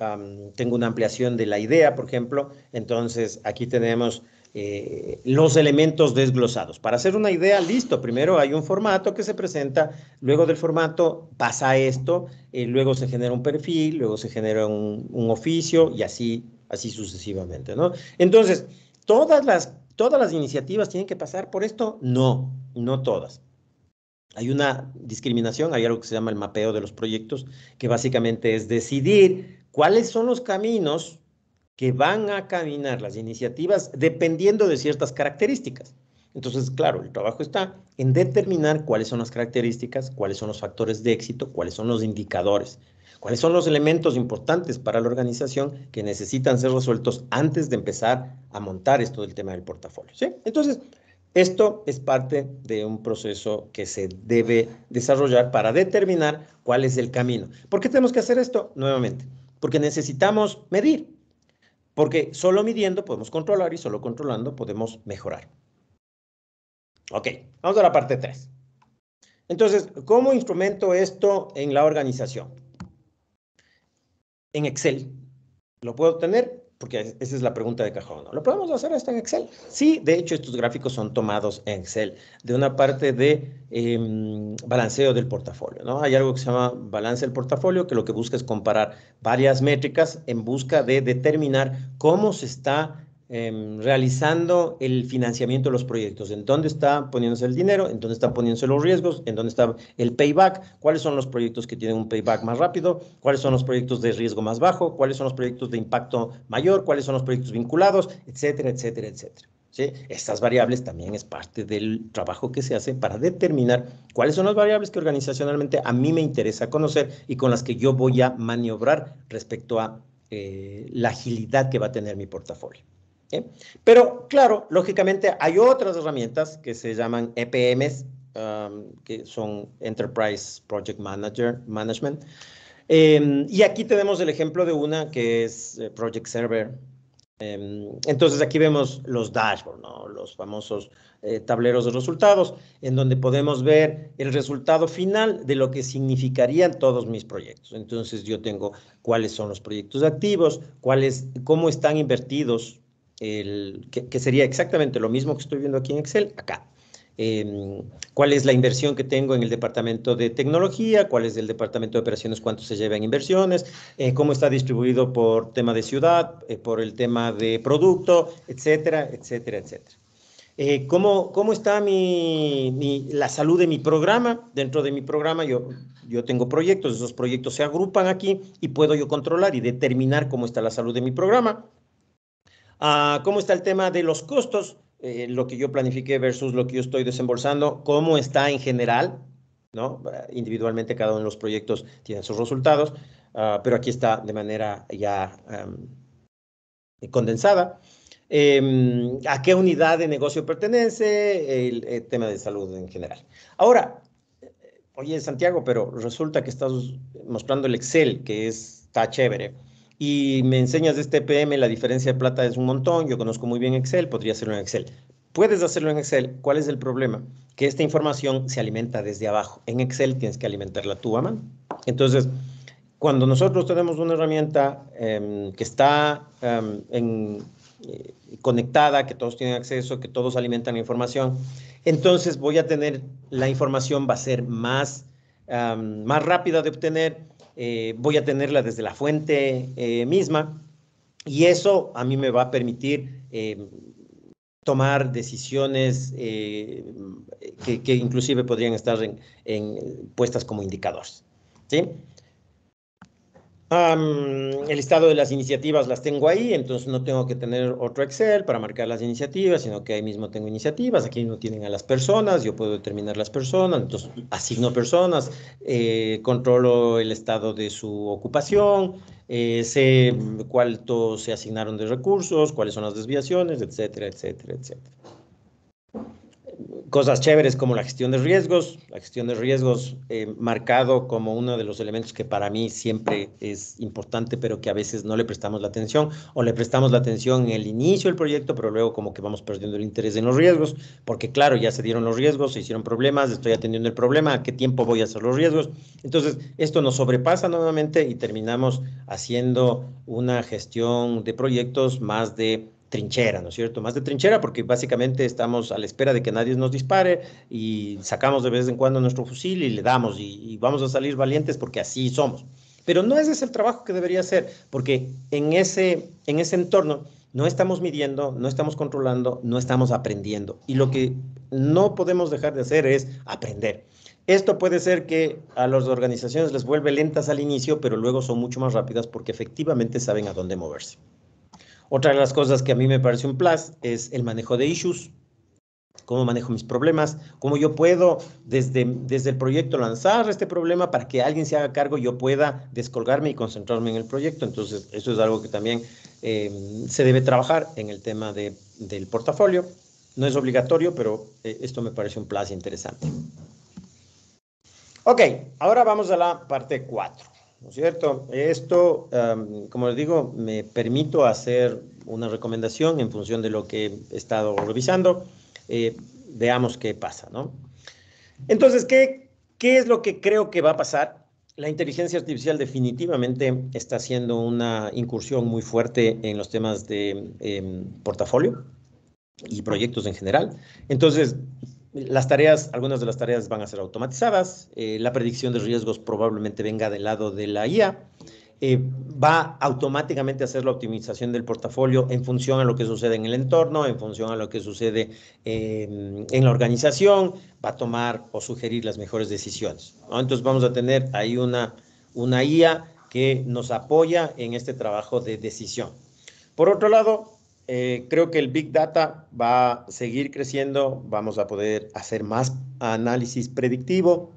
tengo una ampliación de la idea, por ejemplo. Entonces, aquí tenemos los elementos desglosados. Para hacer una idea, listo, primero hay un formato que se presenta, luego del formato pasa esto, luego se genera un perfil, luego se genera un oficio y así sucesivamente, ¿no? Entonces, ¿todas las iniciativas tienen que pasar por esto? No, no todas. Hay una discriminación, hay algo que se llama el mapeo de los proyectos, que básicamente es decidir cuáles son los caminos que van a caminar las iniciativas dependiendo de ciertas características. Entonces, claro, el trabajo está en determinar cuáles son las características, cuáles son los factores de éxito, cuáles son los indicadores, cuáles son los elementos importantes para la organización que necesitan ser resueltos antes de empezar a montar esto del tema del portafolio, ¿sí? Entonces, esto es parte de un proceso que se debe desarrollar para determinar cuál es el camino. ¿Por qué tenemos que hacer esto? Nuevamente, porque necesitamos medir. Porque solo midiendo podemos controlar y solo controlando podemos mejorar. Ok, vamos a la parte 3. Entonces, ¿cómo instrumento esto en la organización? En Excel. ¿Lo puedo tener? Porque esa es la pregunta de cajón, ¿no? ¿Lo podemos hacer hasta en Excel? Sí, de hecho, estos gráficos son tomados en Excel, de una parte de balanceo del portafolio, ¿no? Hay algo que se llama balance del portafolio, que lo que busca es comparar varias métricas en busca de determinar cómo se está realizando el financiamiento de los proyectos, en dónde está poniéndose el dinero, en dónde están poniéndose los riesgos, en dónde está el payback, cuáles son los proyectos que tienen un payback más rápido, cuáles son los proyectos de riesgo más bajo, cuáles son los proyectos de impacto mayor, cuáles son los proyectos vinculados, etcétera, etcétera, etcétera. ¿Sí? Estas variables también es parte del trabajo que se hace para determinar cuáles son las variables que organizacionalmente a mí me interesa conocer y con las que yo voy a maniobrar respecto a la agilidad que va a tener mi portafolio. ¿Sí? Pero, claro, lógicamente hay otras herramientas que se llaman EPMs, que son Enterprise Project Management. Y aquí tenemos el ejemplo de una que es Project Server. Entonces aquí vemos los dashboards, ¿no? Los famosos tableros de resultados, en donde podemos ver el resultado final de lo que significarían todos mis proyectos. Entonces yo tengo cuáles son los proyectos activos, cómo están invertidos, que sería exactamente lo mismo que estoy viendo aquí en Excel, acá. Cuál es la inversión que tengo en el departamento de tecnología, cuál es el departamento de operaciones, cuánto se lleva en inversiones, cómo está distribuido por tema de ciudad, por el tema de producto, etcétera, etcétera, etcétera. ¿Cómo está la salud de mi programa? Dentro de mi programa yo tengo proyectos, esos proyectos se agrupan aquí y puedo yo controlar y determinar cómo está la salud de mi programa. ¿Cómo está el tema de los costos? Lo que yo planifiqué versus lo que yo estoy desembolsando, cómo está en general, ¿no? Individualmente cada uno de los proyectos tiene sus resultados, pero aquí está de manera ya condensada. ¿A qué unidad de negocio pertenece? El tema de salud en general. Ahora, oye, Santiago, pero resulta que estás mostrando el Excel, que está chévere, y me enseñas de este PM, la diferencia de plata es un montón, yo conozco muy bien Excel, podría hacerlo en Excel. Puedes hacerlo en Excel, ¿cuál es el problema? Que esta información se alimenta desde abajo. En Excel tienes que alimentarla tú a mano. Entonces, cuando nosotros tenemos una herramienta que está conectada, que todos tienen acceso, que todos alimentan la información, entonces voy a tener, la información va a ser más rápida de obtener, voy a tenerla desde la fuente misma, y eso a mí me va a permitir tomar decisiones que inclusive podrían estar puestas como indicadores, ¿sí? El listado de las iniciativas las tengo ahí, entonces no tengo que tener otro Excel para marcar las iniciativas, sino que ahí mismo tengo iniciativas, aquí no tienen a las personas, yo puedo determinar las personas, entonces asigno personas, controlo el estado de su ocupación, sé cuánto se asignaron de recursos, cuáles son las desviaciones, etcétera, etcétera, etcétera. Cosas chéveres como la gestión de riesgos marcado como uno de los elementos que para mí siempre es importante, pero que a veces no le prestamos la atención o le prestamos la atención en el inicio del proyecto, pero luego como que vamos perdiendo el interés en los riesgos, porque claro, ya se dieron los riesgos, se hicieron problemas, estoy atendiendo el problema, ¿a qué tiempo voy a hacer los riesgos? Entonces, esto nos sobrepasa nuevamente y terminamos haciendo una gestión de proyectos más de trinchera, ¿no es cierto? Más de trinchera porque básicamente estamos a la espera de que nadie nos dispare y sacamos de vez en cuando nuestro fusil y le damos y vamos a salir valientes porque así somos. Pero no ese es el trabajo que debería ser, porque en ese entorno no estamos midiendo, no estamos controlando, no estamos aprendiendo. Y lo que no podemos dejar de hacer es aprender. Esto puede ser que a las organizaciones les vuelve lentas al inicio, pero luego son mucho más rápidas porque efectivamente saben a dónde moverse. Otra de las cosas que a mí me parece un plus es el manejo de issues, cómo manejo mis problemas, cómo yo puedo desde el proyecto lanzar este problema para que alguien se haga cargo y yo pueda descolgarme y concentrarme en el proyecto. Entonces, eso es algo que también se debe trabajar en el tema del portafolio. No es obligatorio, pero esto me parece un plus interesante. Ok, ahora vamos a la parte 4. ¿No es cierto? Esto, como les digo, me permito hacer una recomendación en función de lo que he estado revisando. Veamos qué pasa, ¿no? Entonces, ¿qué es lo que creo que va a pasar? La inteligencia artificial definitivamente está haciendo una incursión muy fuerte en los temas de portafolio y proyectos en general. Entonces, algunas de las tareas van a ser automatizadas, la predicción de riesgos probablemente venga del lado de la IA, va automáticamente a hacer la optimización del portafolio en función a lo que sucede en el entorno, en función a lo que sucede en la organización, va a tomar o sugerir las mejores decisiones, ¿no? Entonces vamos a tener ahí una IA que nos apoya en este trabajo de decisión. Por otro lado, creo que el Big Data va a seguir creciendo, vamos a poder hacer más análisis predictivo.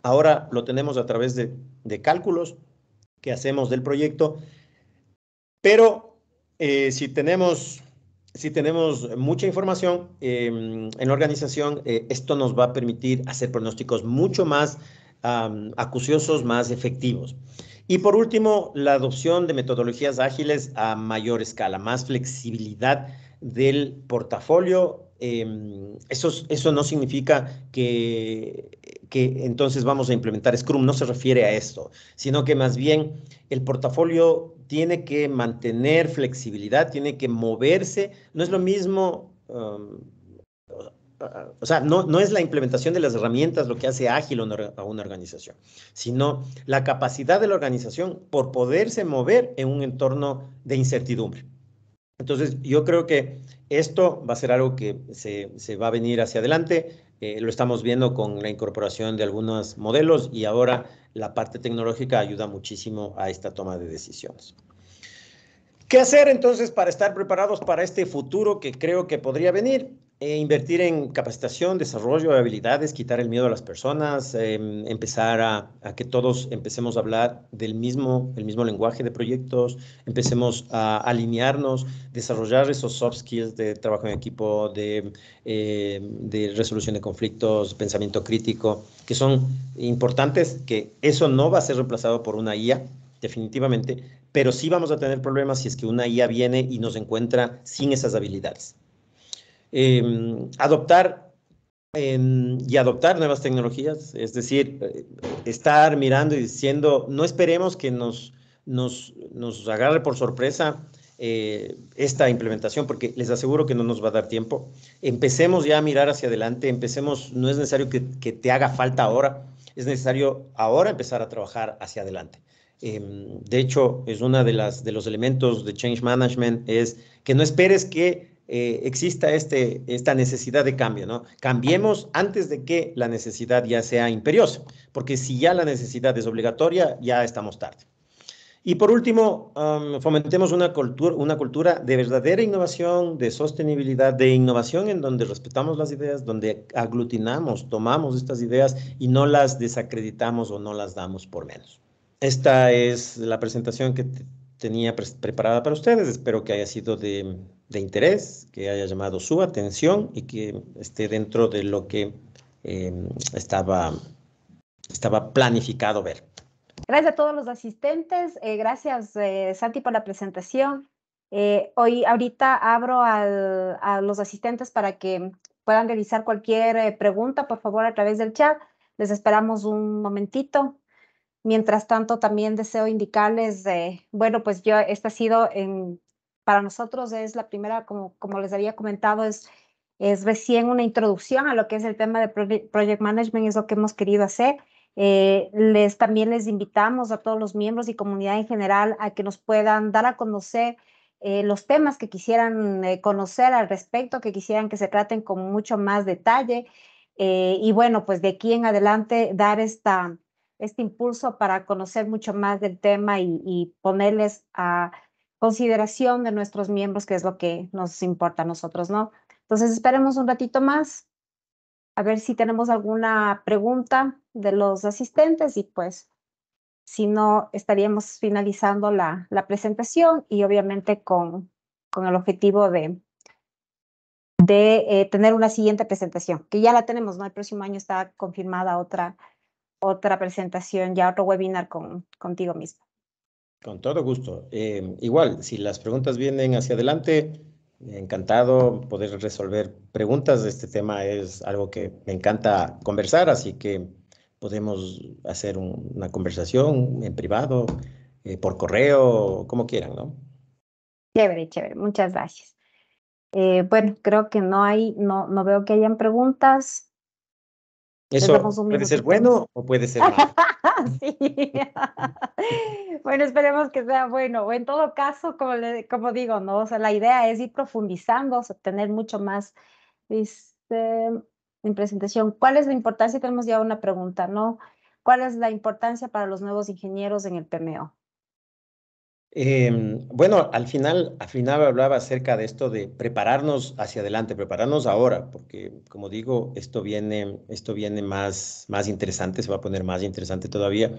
Ahora lo tenemos a través de cálculos que hacemos del proyecto, pero si tenemos mucha información en la organización, esto nos va a permitir hacer pronósticos mucho más acuciosos, más efectivos. Y por último, la adopción de metodologías ágiles a mayor escala, más flexibilidad del portafolio. Eso no significa que entonces vamos a implementar Scrum, no se refiere a esto, sino que más bien el portafolio tiene que mantener flexibilidad, tiene que moverse. No es lo mismo, o sea, no es la implementación de las herramientas lo que hace ágil a una organización, sino la capacidad de la organización por poderse mover en un entorno de incertidumbre. Entonces, yo creo que esto va a ser algo que se va a venir hacia adelante. Lo estamos viendo con la incorporación de algunos modelos y ahora la parte tecnológica ayuda muchísimo a esta toma de decisiones. ¿Qué hacer entonces para estar preparados para este futuro que creo que podría venir? Invertir en capacitación, desarrollo de habilidades, quitar el miedo a las personas, empezar a que todos empecemos a hablar el mismo lenguaje de proyectos, empecemos a alinearnos, desarrollar esos soft skills de trabajo en equipo, de resolución de conflictos, pensamiento crítico, que son importantes, que eso no va a ser reemplazado por una IA, definitivamente, pero sí vamos a tener problemas si es que una IA viene y nos encuentra sin esas habilidades. Adoptar nuevas tecnologías, es decir, estar mirando y diciendo, no esperemos que nos agarre por sorpresa esta implementación, porque les aseguro que no nos va a dar tiempo. Empecemos ya a mirar hacia adelante, no es necesario que te haga falta ahora, es necesario ahora empezar a trabajar hacia adelante. De hecho, es uno de los elementos de change management, es que no esperes que exista esta necesidad de cambio, ¿no? Cambiemos antes de que la necesidad ya sea imperiosa, porque si ya la necesidad es obligatoria, ya estamos tarde. Y por último, fomentemos una cultura de verdadera innovación, de sostenibilidad, de innovación en donde respetamos las ideas, donde aglutinamos, tomamos estas ideas y no las desacreditamos o no las damos por menos. Esta es la presentación que tenía preparada para ustedes. Espero que haya sido de interés, que haya llamado su atención y que esté dentro de lo que eh, estaba, estaba planificado ver. Gracias a todos los asistentes. Gracias, Santi, por la presentación. Ahorita abro a los asistentes para que puedan realizar cualquier pregunta, por favor, a través del chat. Les esperamos un momentito. Mientras tanto, también deseo indicarles, bueno, pues esta ha sido, para nosotros es la primera, como les había comentado, es recién una introducción a lo que es el tema de Project Management, es lo que hemos querido hacer. También les invitamos a todos los miembros y comunidad en general a que nos puedan dar a conocer los temas que quisieran conocer al respecto, que quisieran que se traten con mucho más detalle. Y bueno, pues de aquí en adelante dar este impulso para conocer mucho más del tema y ponerles a consideración de nuestros miembros, que es lo que nos importa a nosotros, ¿no? Entonces esperemos un ratito más a ver si tenemos alguna pregunta de los asistentes y pues si no, estaríamos finalizando la presentación y obviamente con el objetivo de tener una siguiente presentación, que ya la tenemos, ¿no? El próximo año está confirmada otra presentación, ya otro webinar contigo mismo. Con todo gusto. Igual, si las preguntas vienen hacia adelante, encantado poder resolver preguntas. Este tema es algo que me encanta conversar, así que podemos hacer una conversación en privado, por correo, como quieran, ¿no? Chévere, chévere. Muchas gracias. Bueno, creo que no veo que hayan preguntas. Les damos Eso un puede ser minutito más. bueno o puede ser malo. Sí. Bueno, esperemos que sea bueno. O en todo caso, como digo, ¿no? O sea, la idea es ir profundizando, o sea, tener mucho más, este, en presentación. ¿Cuál es la importancia? Tenemos ya una pregunta, ¿no? ¿Cuál es la importancia para los nuevos ingenieros en el PMO? Bueno, al final hablaba acerca de esto de prepararnos hacia adelante, prepararnos ahora, porque como digo, esto viene más interesante, se va a poner más interesante todavía.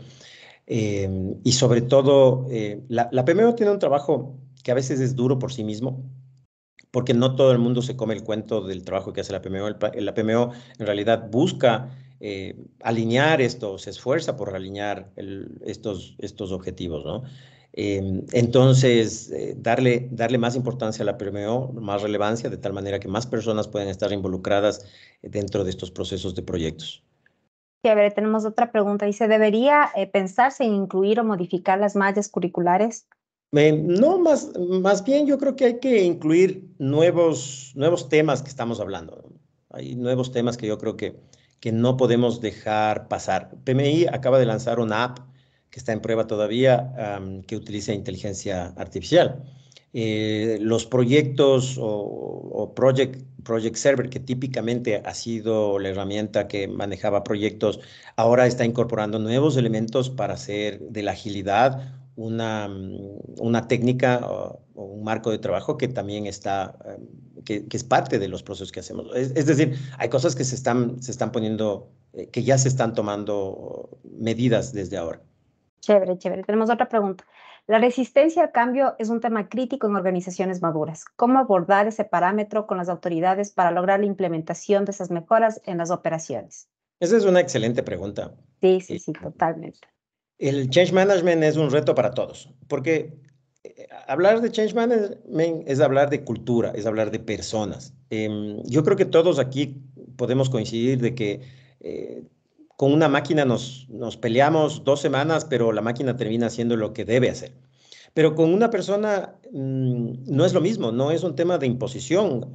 Y sobre todo, la PMO tiene un trabajo que a veces es duro por sí mismo, porque no todo el mundo se come el cuento del trabajo que hace la PMO. La PMO en realidad busca alinear esto, se esfuerza por alinear estos objetivos, ¿no? Entonces, darle más importancia a la PMO, más relevancia, de tal manera que más personas puedan estar involucradas dentro de estos procesos de proyectos. Chévere, tenemos otra pregunta. Dice, ¿debería pensarse en incluir o modificar las mallas curriculares? No, más bien yo creo que hay que incluir nuevos temas que estamos hablando, ¿no? Hay nuevos temas que yo creo que no podemos dejar pasar. PMI acaba de lanzar una app que está en prueba todavía, que utiliza inteligencia artificial. Los proyectos o Project Server, que típicamente ha sido la herramienta que manejaba proyectos, ahora está incorporando nuevos elementos para hacer de la agilidad una técnica o un marco de trabajo que también que es parte de los procesos que hacemos. Es decir, hay cosas que se están poniendo, que ya se están tomando medidas desde ahora. Chévere, chévere. Tenemos otra pregunta. La resistencia al cambio es un tema crítico en organizaciones maduras. ¿Cómo abordar ese parámetro con las autoridades para lograr la implementación de esas mejoras en las operaciones? Esa es una excelente pregunta. Sí, sí, Eh, sí, totalmente. El change management es un reto para todos, porque hablar de change management es hablar de cultura, es hablar de personas. Yo creo que todos aquí podemos coincidir de que eh, con una máquina nos peleamos 2 semanas, pero la máquina termina haciendo lo que debe hacer. Pero con una persona no es lo mismo, no es un tema de imposición.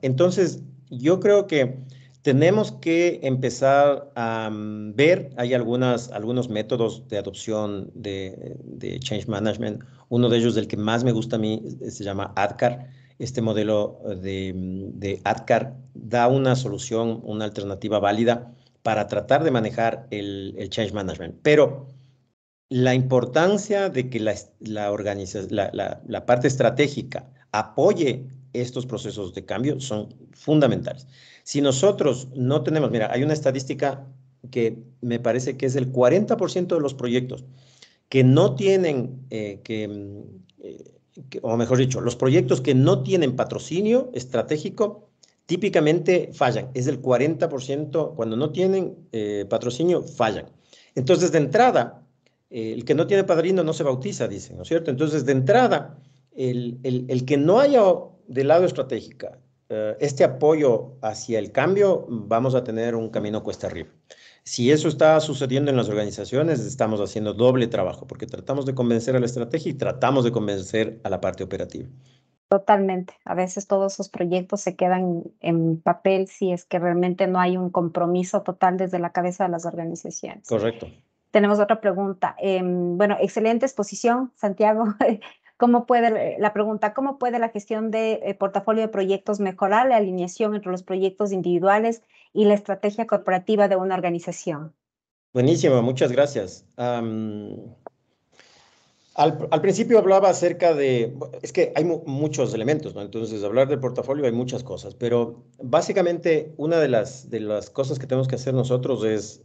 Entonces, yo creo que tenemos que empezar a ver, hay algunos métodos de adopción de Change Management. Uno de ellos, del que más me gusta a mí, se llama ADKAR. Este modelo de ADKAR da una solución, una alternativa válida para tratar de manejar el Change Management. Pero la importancia de que la parte estratégica apoye estos procesos de cambio son fundamentales. Si nosotros no tenemos, mira, hay una estadística que me parece que es el 40% de los proyectos que no tienen, o mejor dicho, los proyectos que no tienen patrocinio estratégico típicamente fallan. Es el 40%, cuando no tienen patrocinio, fallan. Entonces, de entrada, el que no tiene padrino no se bautiza, dicen, ¿no es cierto? Entonces, de entrada, el que no haya del lado estratégico este apoyo hacia el cambio, vamos a tener un camino cuesta arriba. Si eso está sucediendo en las organizaciones, estamos haciendo doble trabajo, porque tratamos de convencer a la estrategia y tratamos de convencer a la parte operativa. Totalmente. A veces todos esos proyectos se quedan en papel si es que realmente no hay un compromiso total desde la cabeza de las organizaciones. Correcto. Tenemos otra pregunta. Bueno, excelente exposición, Santiago. La pregunta, ¿cómo puede la gestión de portafolio de proyectos mejorar la alineación entre los proyectos individuales y la estrategia corporativa de una organización? Buenísimo, muchas gracias. Al principio hablaba acerca de, es que hay muchos elementos, ¿no? Entonces, hablar del portafolio hay muchas cosas, pero básicamente una de las cosas que tenemos que hacer nosotros es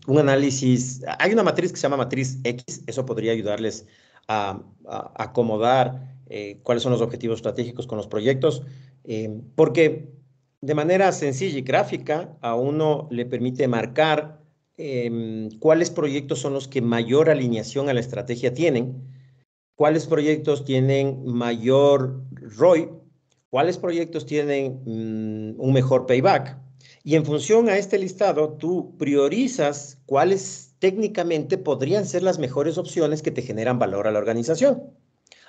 un análisis. Hay una matriz que se llama matriz X, eso podría ayudarles a acomodar cuáles son los objetivos estratégicos con los proyectos, porque de manera sencilla y gráfica a uno le permite marcar cuáles proyectos son los que mayor alineación a la estrategia tienen, cuáles proyectos tienen mayor ROI, cuáles proyectos tienen un mejor payback. Y en función a este listado, tú priorizas cuáles técnicamente podrían ser las mejores opciones que te generan valor a la organización.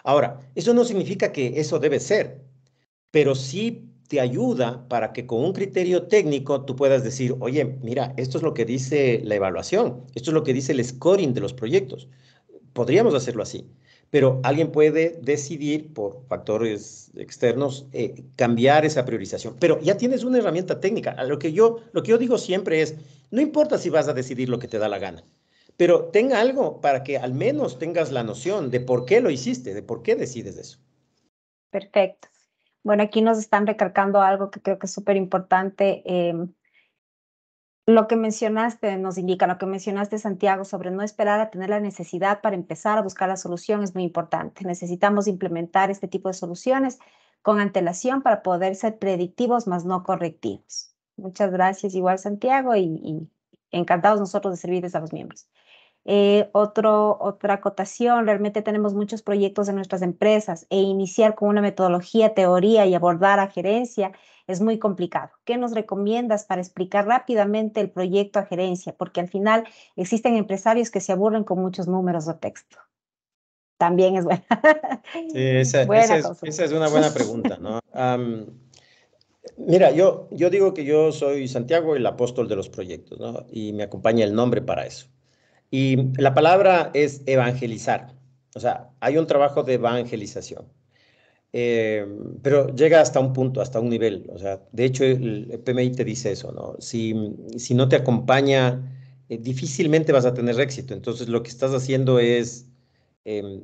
Ahora, eso no significa que eso debe ser, pero sí te ayuda para que con un criterio técnico tú puedas decir, oye, mira, esto es lo que dice la evaluación, esto es lo que dice el scoring de los proyectos. Podríamos hacerlo así, pero alguien puede decidir por factores externos cambiar esa priorización. Pero ya tienes una herramienta técnica. Lo que yo digo siempre es, no importa si vas a decidir lo que te da la gana, pero ten algo para que al menos tengas la noción de por qué lo hiciste, de por qué decides eso. Perfecto. Bueno, aquí nos están recalcando algo que creo que es súper importante. Lo que mencionaste nos indica, lo que mencionaste, Santiago, sobre no esperar a tener la necesidad para empezar a buscar la solución es muy importante. Necesitamos implementar este tipo de soluciones con antelación para poder ser predictivos, más no correctivos. Muchas gracias, igual, Santiago, y encantados nosotros de servirles a los miembros. Otra acotación, realmente tenemos muchos proyectos en nuestras empresas e iniciar con una metodología, teoría y abordar a gerencia es muy complicado. ¿Qué nos recomiendas para explicar rápidamente el proyecto a gerencia? Porque al final existen empresarios que se aburren con muchos números o texto. También es buena. Sí, Buena consulta. esa es una buena pregunta, ¿no? Mira, yo digo que yo soy Santiago, el apóstol de los proyectos, ¿no? Y me acompaña el nombre para eso. Y la palabra es evangelizar. O sea, hay un trabajo de evangelización. Eh, pero llega hasta un punto, hasta un nivel. O sea, de hecho, el PMI te dice eso, ¿no? Si no te acompaña, difícilmente vas a tener éxito. Entonces, lo que estás haciendo es em,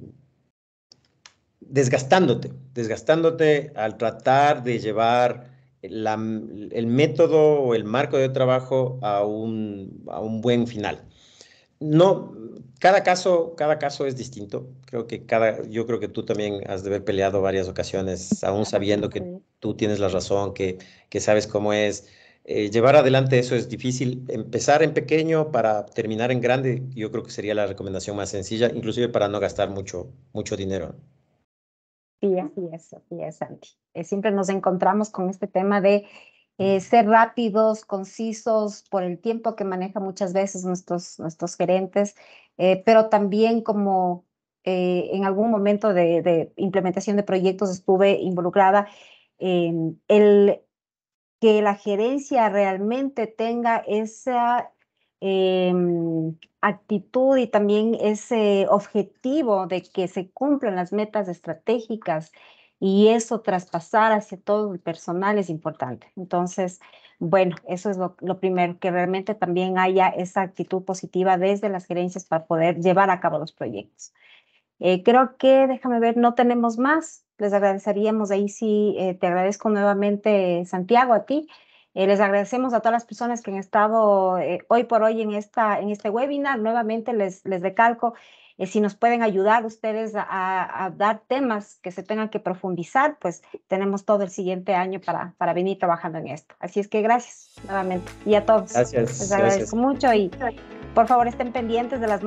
desgastándote al tratar de llevar el método o el marco de trabajo a un buen final. No, cada caso es distinto. Yo creo que tú también has de haber peleado varias ocasiones, aún sabiendo que tú tienes la razón, que sabes cómo es. Llevar adelante eso es difícil. Empezar en pequeño para terminar en grande, yo creo que sería la recomendación más sencilla, inclusive para no gastar mucho dinero. Sí, así es, Santi. Siempre nos encontramos con este tema de ser rápidos, concisos, por el tiempo que maneja muchas veces nuestros gerentes, pero también como en algún momento de implementación de proyectos estuve involucrada en el que la gerencia realmente tenga esa actitud y también ese objetivo de que se cumplan las metas estratégicas y eso traspasar hacia todo el personal es importante. Entonces, Bueno, eso es lo primero, que realmente también haya esa actitud positiva desde las gerencias para poder llevar a cabo los proyectos. Creo que, déjame ver, no tenemos más. Les agradeceríamos, ahí sí, te agradezco nuevamente, Santiago, a ti. Les agradecemos a todas las personas que han estado hoy por hoy en este webinar. Nuevamente les recalco, si nos pueden ayudar ustedes a dar temas que se tengan que profundizar, pues tenemos todo el siguiente año para venir trabajando en esto. Así es que gracias nuevamente. Y a todos, les Gracias, agradezco gracias. mucho y por favor estén pendientes de los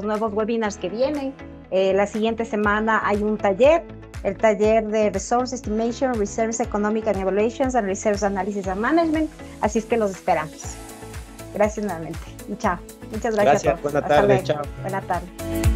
nuevos webinars que vienen. La siguiente semana hay un taller, el taller de Resource Estimation, Reserves Economic and Evaluations and Reserves Analysis and Management. Así es que los esperamos. Gracias nuevamente. Chao. Muchas gracias a Gracias, todos. buena Hasta tarde, luego. chao. Buena tarde.